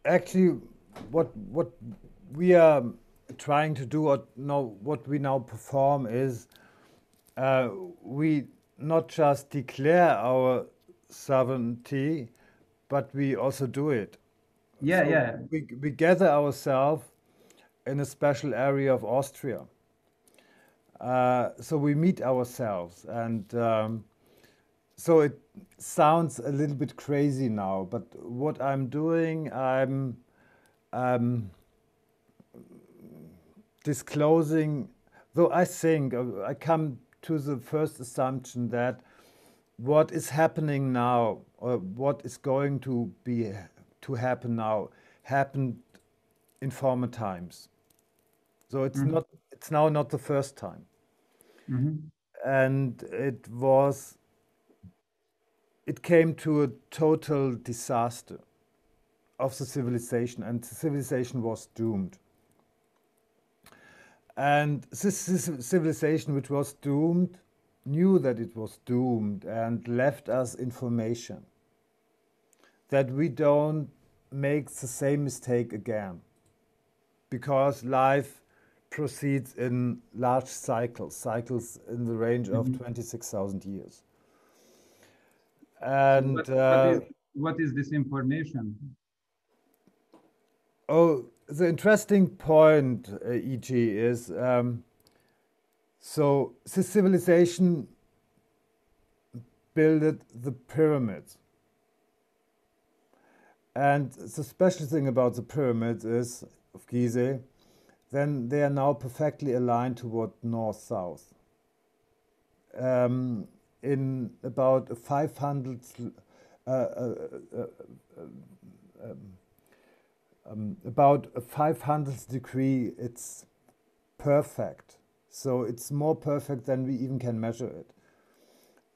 Actually, what we are trying to do, or no, what we now perform is we not just declare our sovereignty, but we also do it. Yeah, So yeah. we gather ourselves in a special area of Austria. So we meet ourselves, and so it sounds a little bit crazy now, but what I'm doing, I'm disclosing, though I think I come to the first assumption that what is happening now, or what is going to happen now, happened in former times. So it's Mhm. not, it's now not the first time. Mhm. And it came to a total disaster of the civilization, and the civilization was doomed. And this civilization, which was doomed, knew that it was doomed and left us information that we don't make the same mistake again, because life proceeds in large cycles in the range of Mhm. 26,000 years. So And what is this information? oh, the interesting point, E.G., is so this civilization built the pyramids. And the special thing about the pyramids is, of Gizeh, then they are now perfectly aligned toward north-south. In about a 500th, about a 500th degree, it's perfect. So it's more perfect than we even can measure it.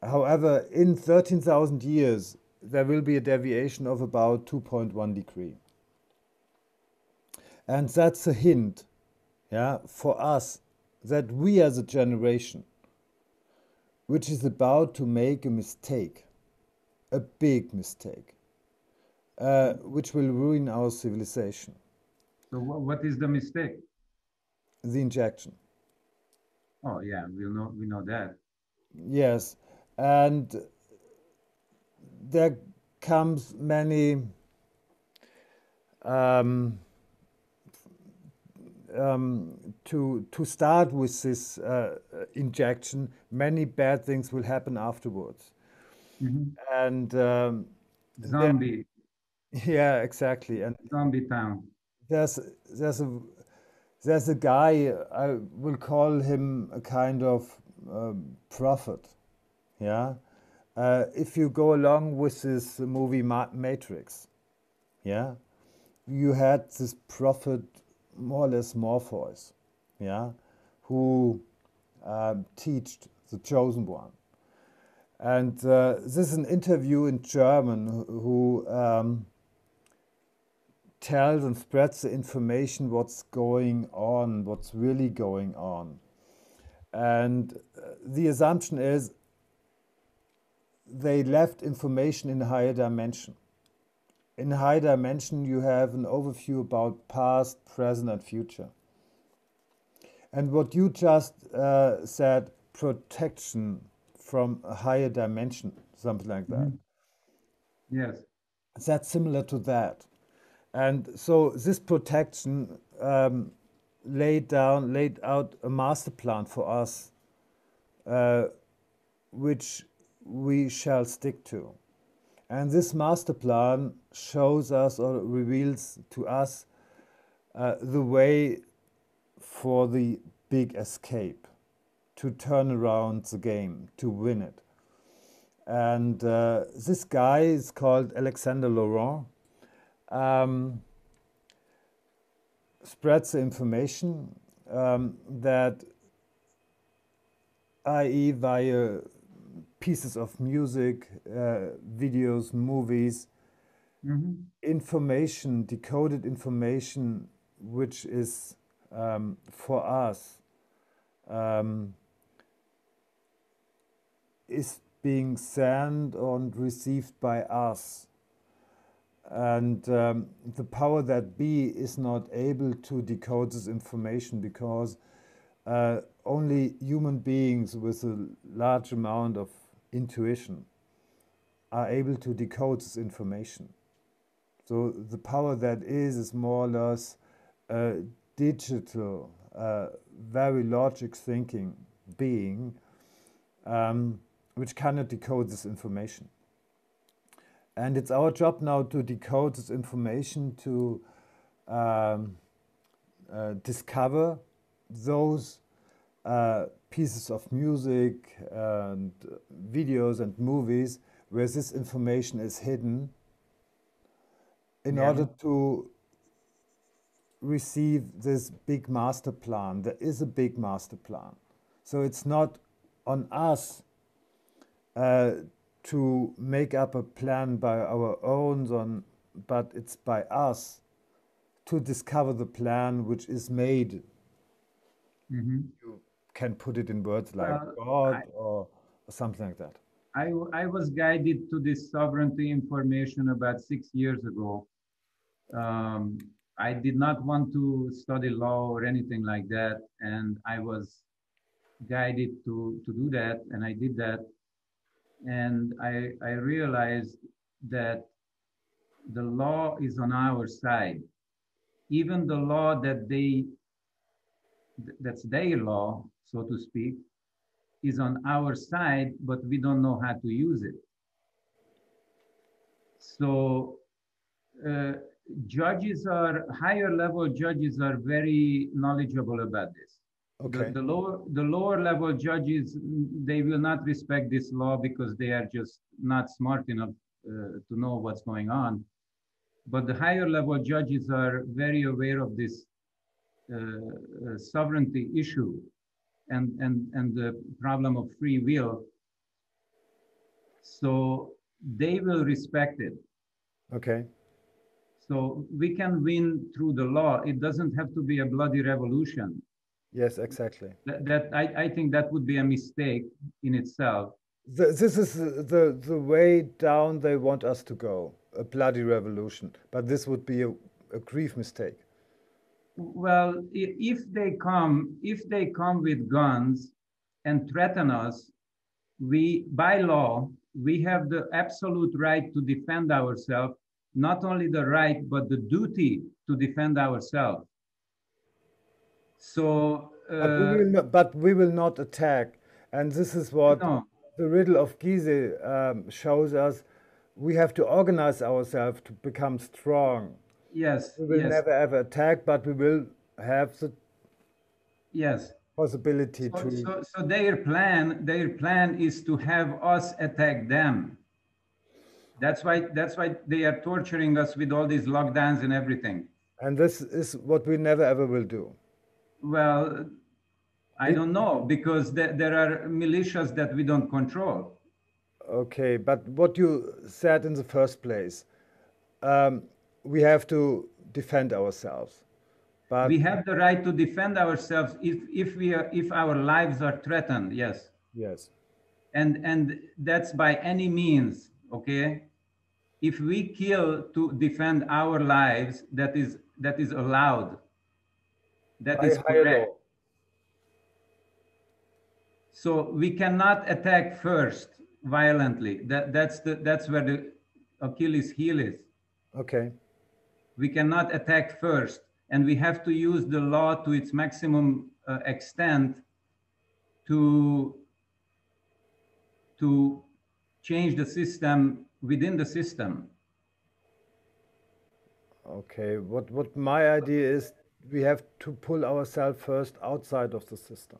However, in 13,000 years, there will be a deviation of about 2.1 degree. And that's a hint, yeah, for us that we as a generation, which is about to make a mistake, a big mistake, which will ruin our civilization, So what is the mistake? the injection. Oh yeah, we know that. Yes, and there comes many to start with this injection, many bad things will happen afterwards. Mhm. And Zombie yeah, exactly. And zombie town. there's there's a there's a guy, I will call him a kind of prophet. Yeah, if you go along with this movie Matrix, yeah, you had this prophet, more or less Morpheus, yeah, who teached the chosen one. And this is an interview in German who tells and spreads the information what's going on, what's really going on. And the assumption is they left information in a higher dimension. In a higher dimension, you have an overview about past, present, and future. And what you just said, protection from a higher dimension, something like that. Mhm. Yes. That's similar to that. And so this protection laid out a master plan for us, which we shall stick to. And this master plan shows us or reveals to us the way for the big escape, to turn around the game, to win it. And this guy is called Alexander Laurent. Spreads the information that, i.e., via pieces of music, videos, movies, information, decoded information, which is for us, is being sent and received by us. And the power that be is not able to decode this information because only human beings with a large amount of intuition are able to decode this information So the power that is more or less digital, very logic thinking being, which cannot decode this information. And it's our job now to decode this information, to discover those pieces of music and videos and movies where this information is hidden, in order to receive this big master plan. There is a big master plan. So it's not on us to make up a plan by our own, but it's by us to discover the plan which is made. You can put it in words like God or something like that. I was guided to this sovereignty information about 6 years ago. I did not want to study law or anything like that, and I was guided to do that, and I did that. And I realized that the law is on our side. Even the law that's their law, so to speak, is on our side, but we don't know how to use it. So higher level judges are very knowledgeable about this. Okay. The lower level judges, they will not respect this law because they are just not smart enough to know what's going on. But the higher level judges are very aware of this sovereignty issue and the problem of free will. So they will respect it. Okay. So we can win through the law. It doesn't have to be a bloody revolution. Yes, exactly. I think that would be a mistake in itself. This is the way down they want us to go, a bloody revolution. But this would be a grief mistake. Well, if they come with guns and threaten us, by law, we have the absolute right to defend ourselves, not only the right, but the duty to defend ourselves. So, but we will not attack. And this is what the riddle of Gizeh shows us. We have to organize ourselves to become strong. Yes. We will never ever attack, but we will have the possibility to. So their plan is to have us attack them. That's why they are torturing us with all these lockdowns and everything. And this is what we never ever will do. Well, I don't know, because there are militias that we don't control. Okay, but what you said in the first place, we have to defend ourselves. But we have the right to defend ourselves if our lives are threatened. Yes. Yes. And that's by any means. Okay. If we kill to defend our lives, that is allowed. That is correct. So we cannot attack first violently. That's where the Achilles heel is. Okay. We cannot attack first, and we have to use the law to its maximum extent to change the system within the system. Okay. What my idea is, we have to pull ourselves first outside of the system.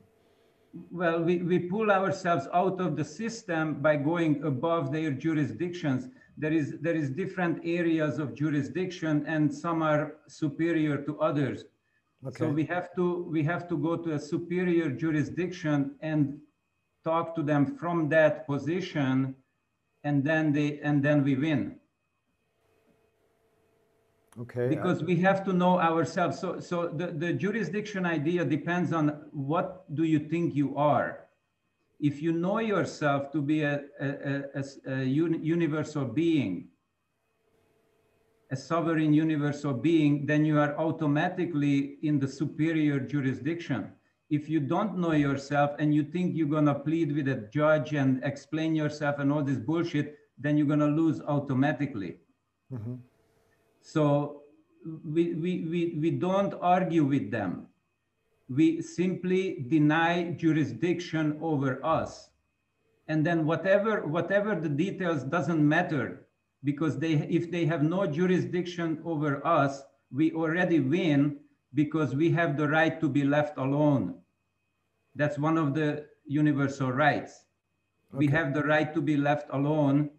Well, we pull ourselves out of the system by going above their jurisdictions. There is different areas of jurisdiction, and some are superior to others. Okay. So we have to go to a superior jurisdiction and talk to them from that position, and then we win. Okay. Because we have to know ourselves. So the jurisdiction idea depends on what do you think you are. If you know yourself to be a universal being, a sovereign universal being, then you are automatically in the superior jurisdiction. If you don't know yourself and you think you're gonna plead with a judge and explain yourself and all this bullshit, then you're gonna lose automatically. Mm-hmm. So we don't argue with them. We simply deny jurisdiction over us. And then whatever the details doesn't matter, because if they have no jurisdiction over us, we already win because we have the right to be left alone. That's one of the universal rights. We have the right to be left alone,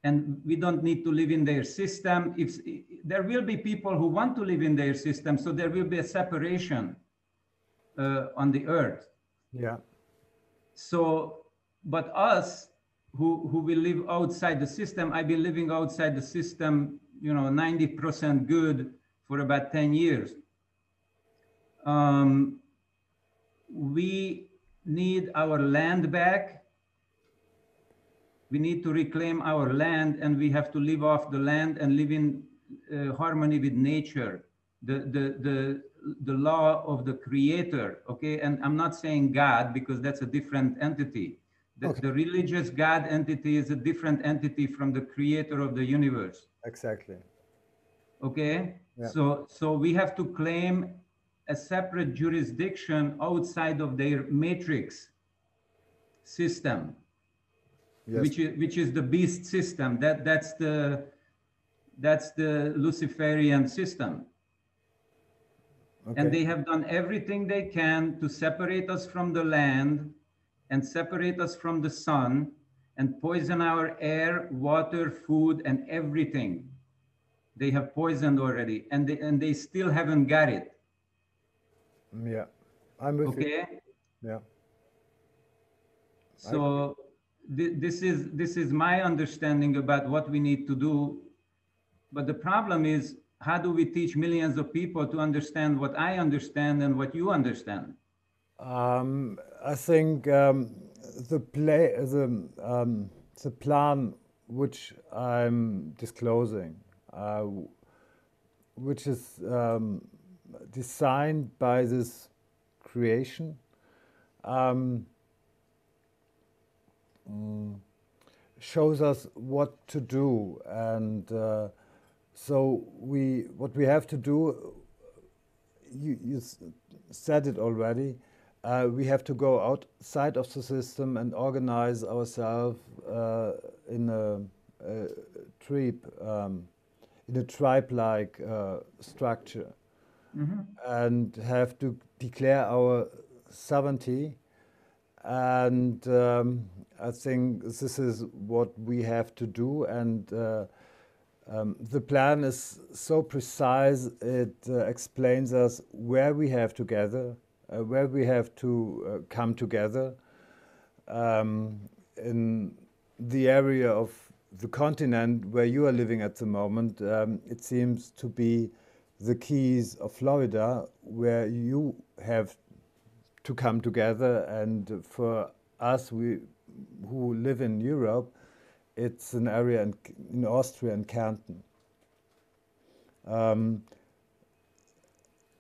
and we don't need to live in their system. If there will be people who want to live in their system, so there will be a separation on the earth. Yeah. So, but us who will live outside the system, I've been living outside the system, 90% good for about 10 years. We need our land back. We need to reclaim our land, and we have to live off the land and live in harmony with nature, the law of the creator, okay? And I'm not saying God, because that's a different entity. The religious God entity is a different entity from the creator of the universe. Exactly. Okay? Yeah. So we have to claim a separate jurisdiction outside of their matrix system. Yes. Which is the beast system. That's the Luciferian system. Okay. And they have done everything they can to separate us from the land and separate us from the sun and poison our air, water, food, and everything. They have poisoned already, and they still haven't got it. Yeah, I'm with you. Okay. Yeah. So this is my understanding about what we need to do. But the problem is, how do we teach millions of people to understand what I understand and what you understand? I think the plan which I'm disclosing, which is designed by this creation, shows us what to do, and so what we have to do, you said it already, we have to go outside of the system and organize ourselves in a tribe-like structure, and have to declare our sovereignty. And I think this is what we have to do, and the plan is so precise. It explains us where we have to gather, where we have to come together in the area of the continent where you are living at the moment. It seems to be the Keys of Florida, where you have to come together, and for us who live in Europe, it's an area in Austria and Canton.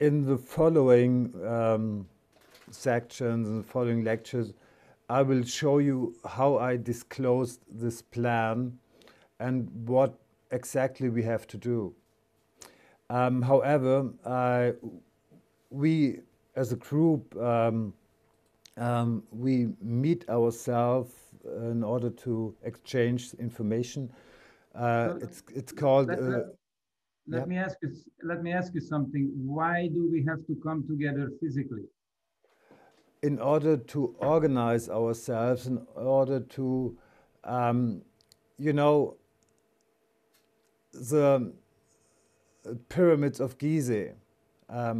In the following sections and following lectures, I will show you how I disclosed this plan and what exactly we have to do. However, we as a group, we meet ourselves in order to exchange information. It's called. Let me ask you something. Why do we have to come together physically? In order to organize ourselves, in order to, the pyramids of Gizeh are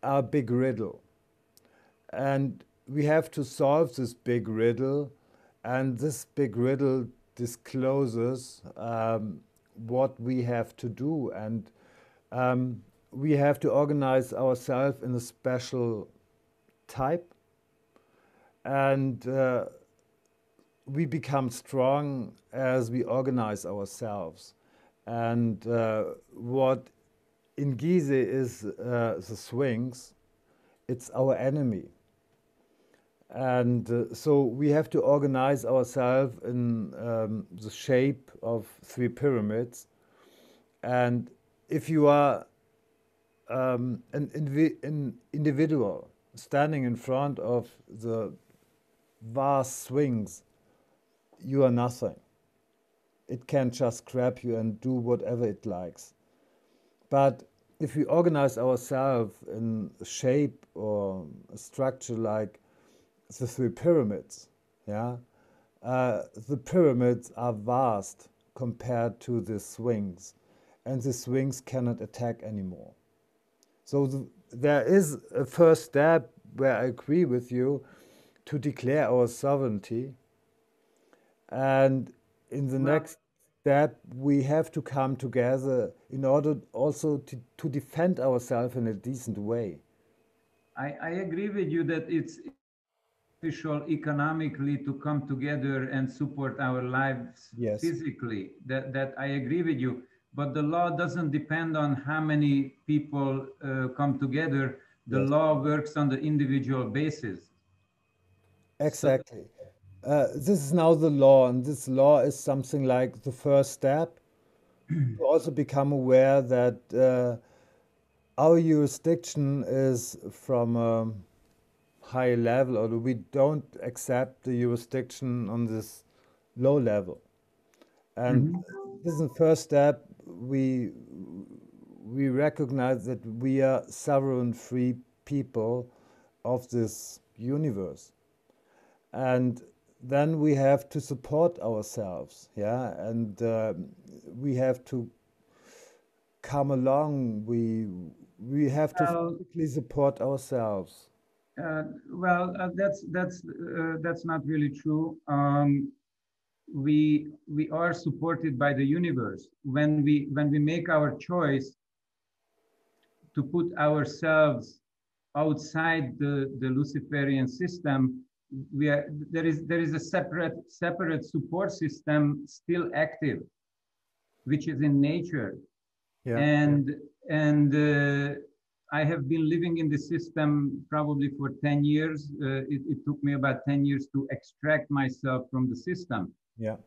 a big riddle. And we have to solve this big riddle, and this big riddle discloses what we have to do. And we have to organize ourselves in a special type, and we become strong as we organize ourselves. And what in Gizeh is the Sphinx, it's our enemy. And so we have to organize ourselves in the shape of 3 pyramids. And if you are an individual standing in front of the vast swings, you are nothing. It can just grab you and do whatever it likes. But if we organize ourselves in a shape or a structure like the three pyramids, yeah, the pyramids are vast compared to the swings, and the swings cannot attack anymore. So there is a first step where I agree with you to declare our sovereignty. And in the next step, we have to come together in order also to defend ourselves in a decent way. I agree with you that it's beneficial economically to come together and support our lives Yes. physically. That I agree with you. But the law doesn't depend on how many people come together. The Yes. law works on the individual basis. Exactly. This is now the law, and this law is something like the first step to also become aware that our jurisdiction is from a high level, or we don't accept the jurisdiction on this low level. And this is the first step. We recognize that we are sovereign, free people of this universe. And then we have to support ourselves, yeah, and we have to come along. We have to physically support ourselves. That's not really true. We are supported by the universe when we make our choice to put ourselves outside the Luciferian system. There is a separate support system still active, which is in nature. Yeah. And I have been living in the system probably for 10 years. It took me about 10 years to extract myself from the system. Yeah.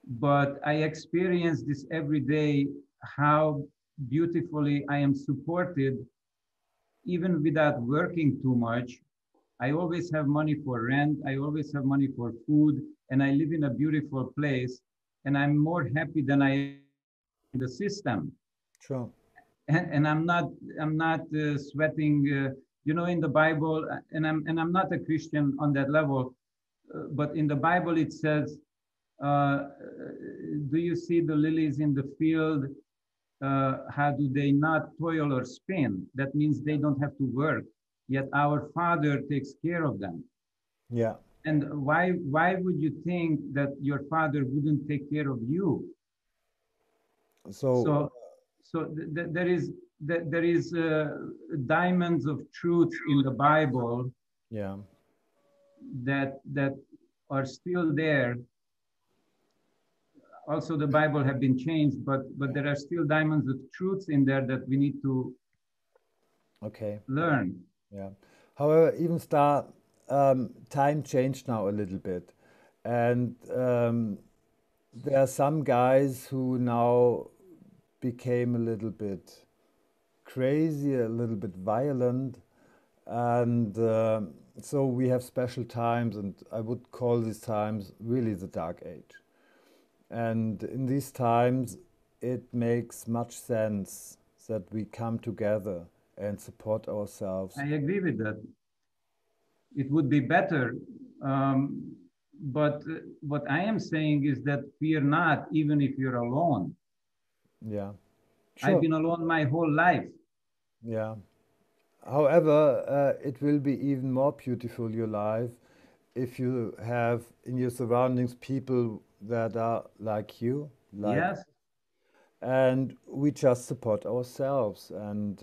But I experience this every day, how beautifully I am supported, even without working too much. I always have money for rent. I always have money for food, and I live in a beautiful place. And I'm more happy than I am in the system. Sure. And I'm not sweating. In the Bible, and I'm not a Christian on that level, but in the Bible it says, "Do you see the lilies in the field? How do they not toil or spin?" That means they don't have to work. Yet our Father takes care of them. Yeah. And why would you think that your Father wouldn't take care of you? So there is diamonds of truth in the Bible. Yeah. That are still there. Also, the Bible have been changed, but there are still diamonds of truths in there that we need to learn. Yeah. However, even time changed now a little bit, and there are some guys who now became a little bit crazy, a little bit violent, and so we have special times, and I would call these times really the Dark Age. And in these times, it makes much sense that we come together and support ourselves. I agree with that. It would be better. But what I am saying is that fear not, even if you're alone. Yeah. Sure. I've been alone my whole life. Yeah. However, it will be even more beautiful, your life, if you have in your surroundings people that are like you. Yes. And we just support ourselves and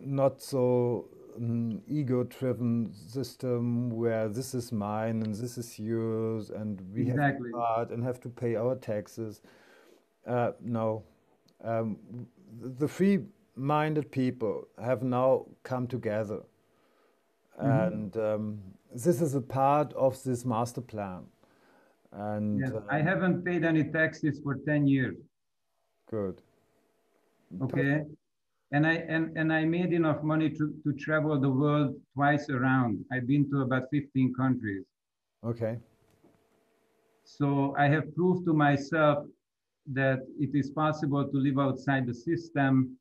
not so ego-driven system where this is mine and this is yours and we have to part and have to pay our taxes. No. The free-minded people have now come together. And this is a part of this master plan. And I haven't paid any taxes for 10 years. Good. Okay. And I made enough money to travel the world twice around. I've been to about 15 countries. Okay. So I have proved to myself that it is possible to live outside the system.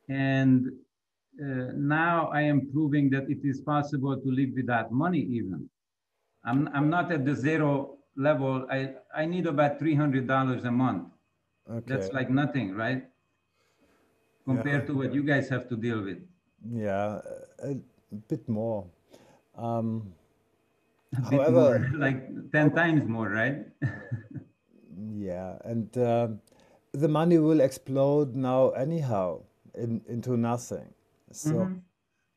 And now I am proving that it is possible to live without money even. I'm not at the zero level. I need about $300 a month. Okay. That's like nothing, right? Compared to what you guys have to deal with. Yeah, a bit more. A bit However, more, like 10 times more, right? yeah, and the money will explode now anyhow into nothing. So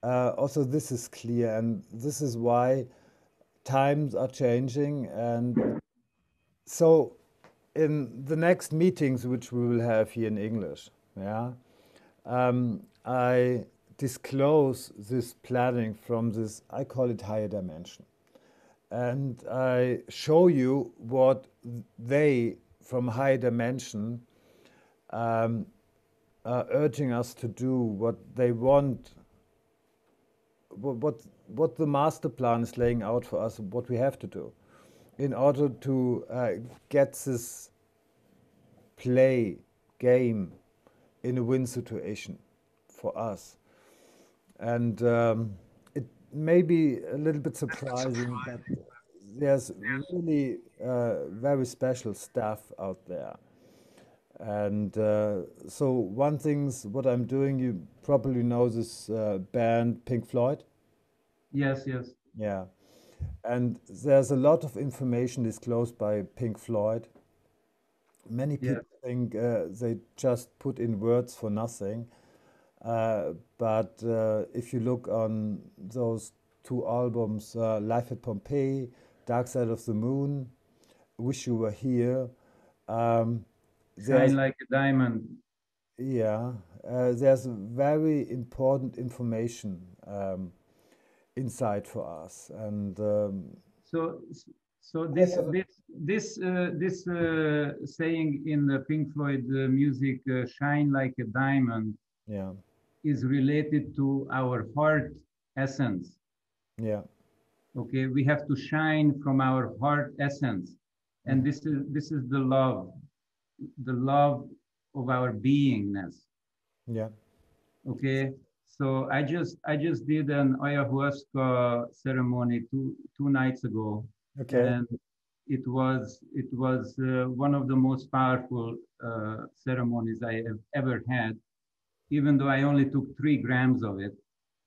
also this is clear, and this is why times are changing. And so in the next meetings, which we will have here in English, yeah, I disclose this planning from this, I call it higher dimension. And I show you what they, from higher dimension, are urging us to do, what they want, what the master plan is laying out for us, what we have to do in order to get this game in a win situation for us. And it may be a little bit surprising, but there's really very special stuff out there. And so one thing's what I'm doing, you probably know this band Pink Floyd. Yes, yes. Yeah. And there's a lot of information disclosed by Pink Floyd. Many people think they just put in words for nothing. But if you look on those two albums, Life at Pompeii, Dark Side of the Moon, Wish You Were Here. Shine Like a Diamond. Yeah, there's very important information inside for us, and so this saying in the Pink Floyd music, "Shine Like a Diamond," yeah, is related to our heart essence. Yeah. Okay, we have to shine from our heart essence, and this is the love of our beingness. Yeah. Okay, so I just did an ayahuasca ceremony two nights ago. Okay. And it was one of the most powerful ceremonies I have ever had, even though I only took 3 grams of it.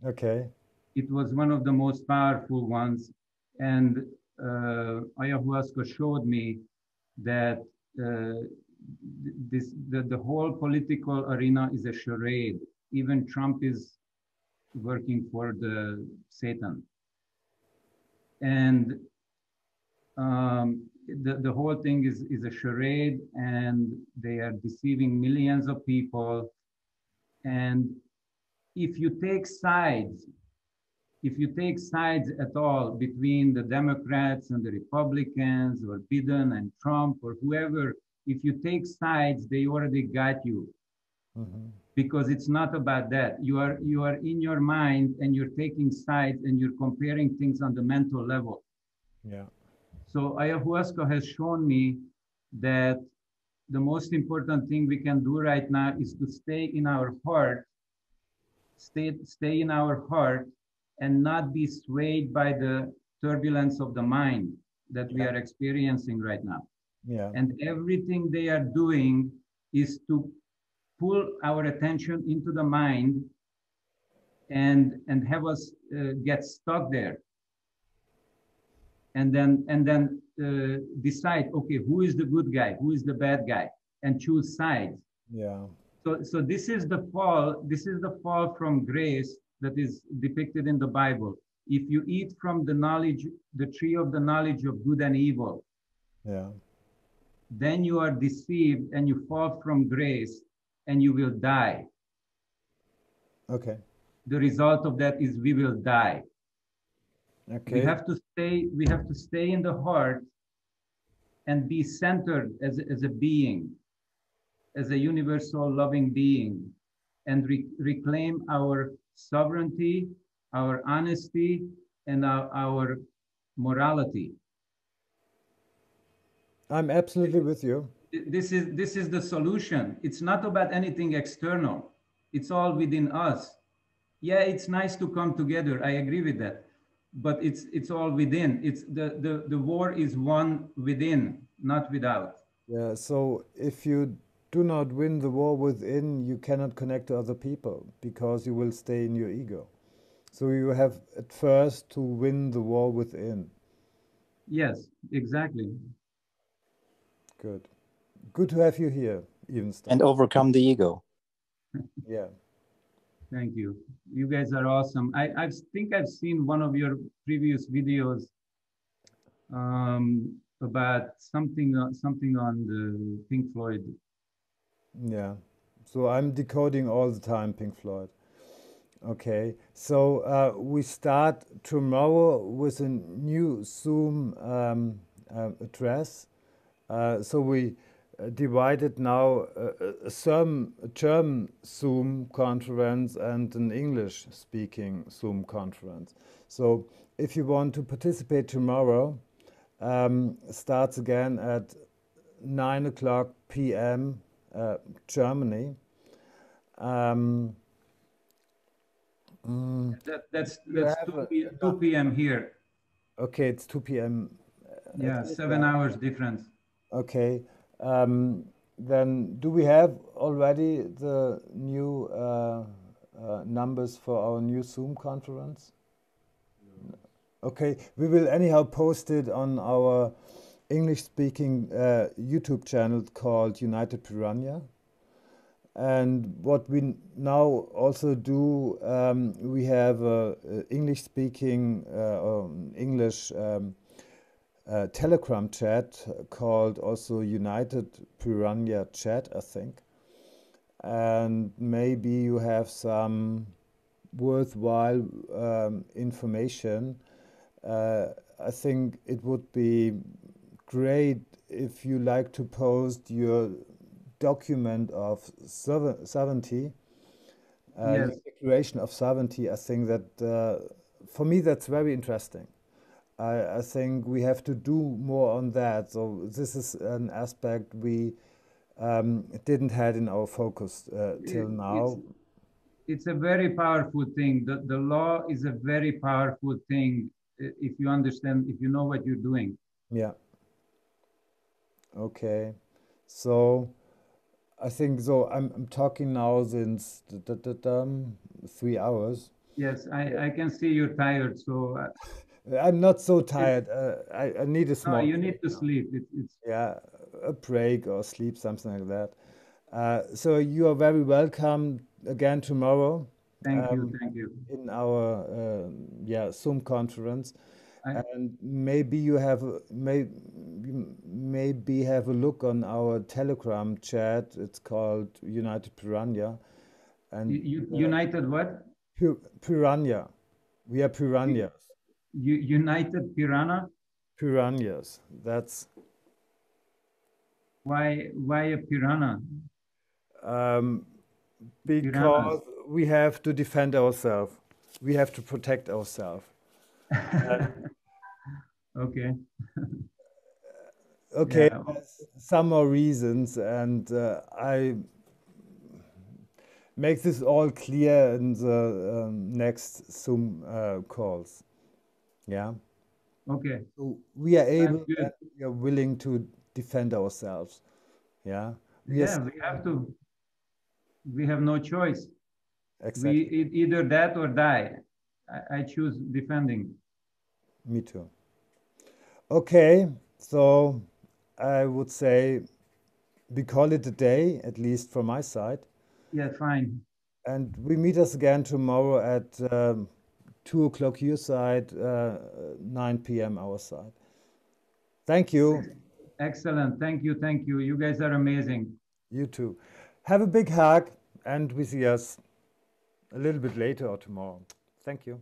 Okay. It was one of the most powerful ones, and ayahuasca showed me that the whole political arena is a charade. Even Trump is working for the Satan, and the whole thing is a charade, and they are deceiving millions of people. And if you take sides at all between the Democrats and the Republicans, or Biden and Trump, or whoever, if you take sides, they already got you. Because it's not about that. You are in your mind, and you're taking sides, and you're comparing things on the mental level. Yeah. So ayahuasca has shown me that the most important thing we can do right now is to stay in our heart, stay in our heart, and not be swayed by the turbulence of the mind that we are experiencing right now. Yeah. And everything they are doing is to pull our attention into the mind and have us get stuck there. And then decide, okay, who is the good guy, who is the bad guy, and choose sides. Yeah. So this is the fall. This is the fall from grace that is depicted in the Bible. If you eat from the tree of the knowledge of good and evil, yeah, then you are deceived and you fall from grace, and you will die. Okay. The result of that is we will die. Okay. We have to stay in the heart and be centered as a being. as a universal loving being and reclaim our sovereignty, our honesty, and our morality. I'm absolutely with you. This is the solution. It's not about anything external. It's all within us. Yeah, it's nice to come together. I agree with that. But it's all within. It's the war is won within, not without. Yeah, so if you do not win the war within, you cannot connect to other people because you will stay in your ego. So you have at first to win the war within. Yes, exactly. Good. Good to have you here, Evenstein. And overcome the ego. Yeah. Thank you. You guys are awesome. I think I've seen one of your previous videos about something on the Pink Floyd. Yeah. So I'm decoding all the time Pink Floyd. Okay. So we start tomorrow with a new Zoom address. So we divided now a German Zoom conference and an English-speaking Zoom conference. So if you want to participate tomorrow, starts again at 9:00 p.m. Germany. That's 2 p.m. here. Okay, it's 2 p.m. Yeah, 7 hours difference. Okay. Then do we have already the new numbers for our new Zoom conference? No. Okay, we will anyhow post it on our English-speaking YouTube channel called United Piranha. And what we now also do, we have a English-speaking English Telegram chat called also United Piranha Chat, I think. And maybe you have some worthwhile information. I think it would be great if you like to post your document of sovereignty, Yes. Declaration of Sovereignty. I think that for me that's very interesting. I think we have to do more on that. So this is an aspect we didn't have in our focus till now. It's a very powerful thing. The law is a very powerful thing if you understand, if you know what you're doing. Yeah. Okay. So I think so. I'm talking now since 3 hours. Yes, I can see you're tired. So I'm not so tired. I need a small. no, you need to sleep. It's yeah, a break or sleep, something like that. So you are very welcome again tomorrow. Thank you. In our Zoom conference. And maybe you have maybe have a look on our Telegram chat. It's called United Piranha. And United what? Piranha. We are piranhas. United Piranha? Piranhas. That's why a piranha? Because Piranhas. we have to defend ourselves. We have to protect ourselves. Okay. Okay, Yeah. some more reasons, and I make this all clear in the next Zoom calls. Yeah. Okay. So we are able, good. and we are willing to defend ourselves. Yeah. We have to. We have no choice. Exactly. Either that or die. I choose defending. Me too. Okay, so I would say we call it a day, at least from my side. Yeah, fine. And we meet us again tomorrow at 2 o'clock your side, 9 p.m. our side. Thank you. Excellent. Thank you. Thank you. You guys are amazing. You too. Have a big hug, and we see us a little bit later or tomorrow. Thank you.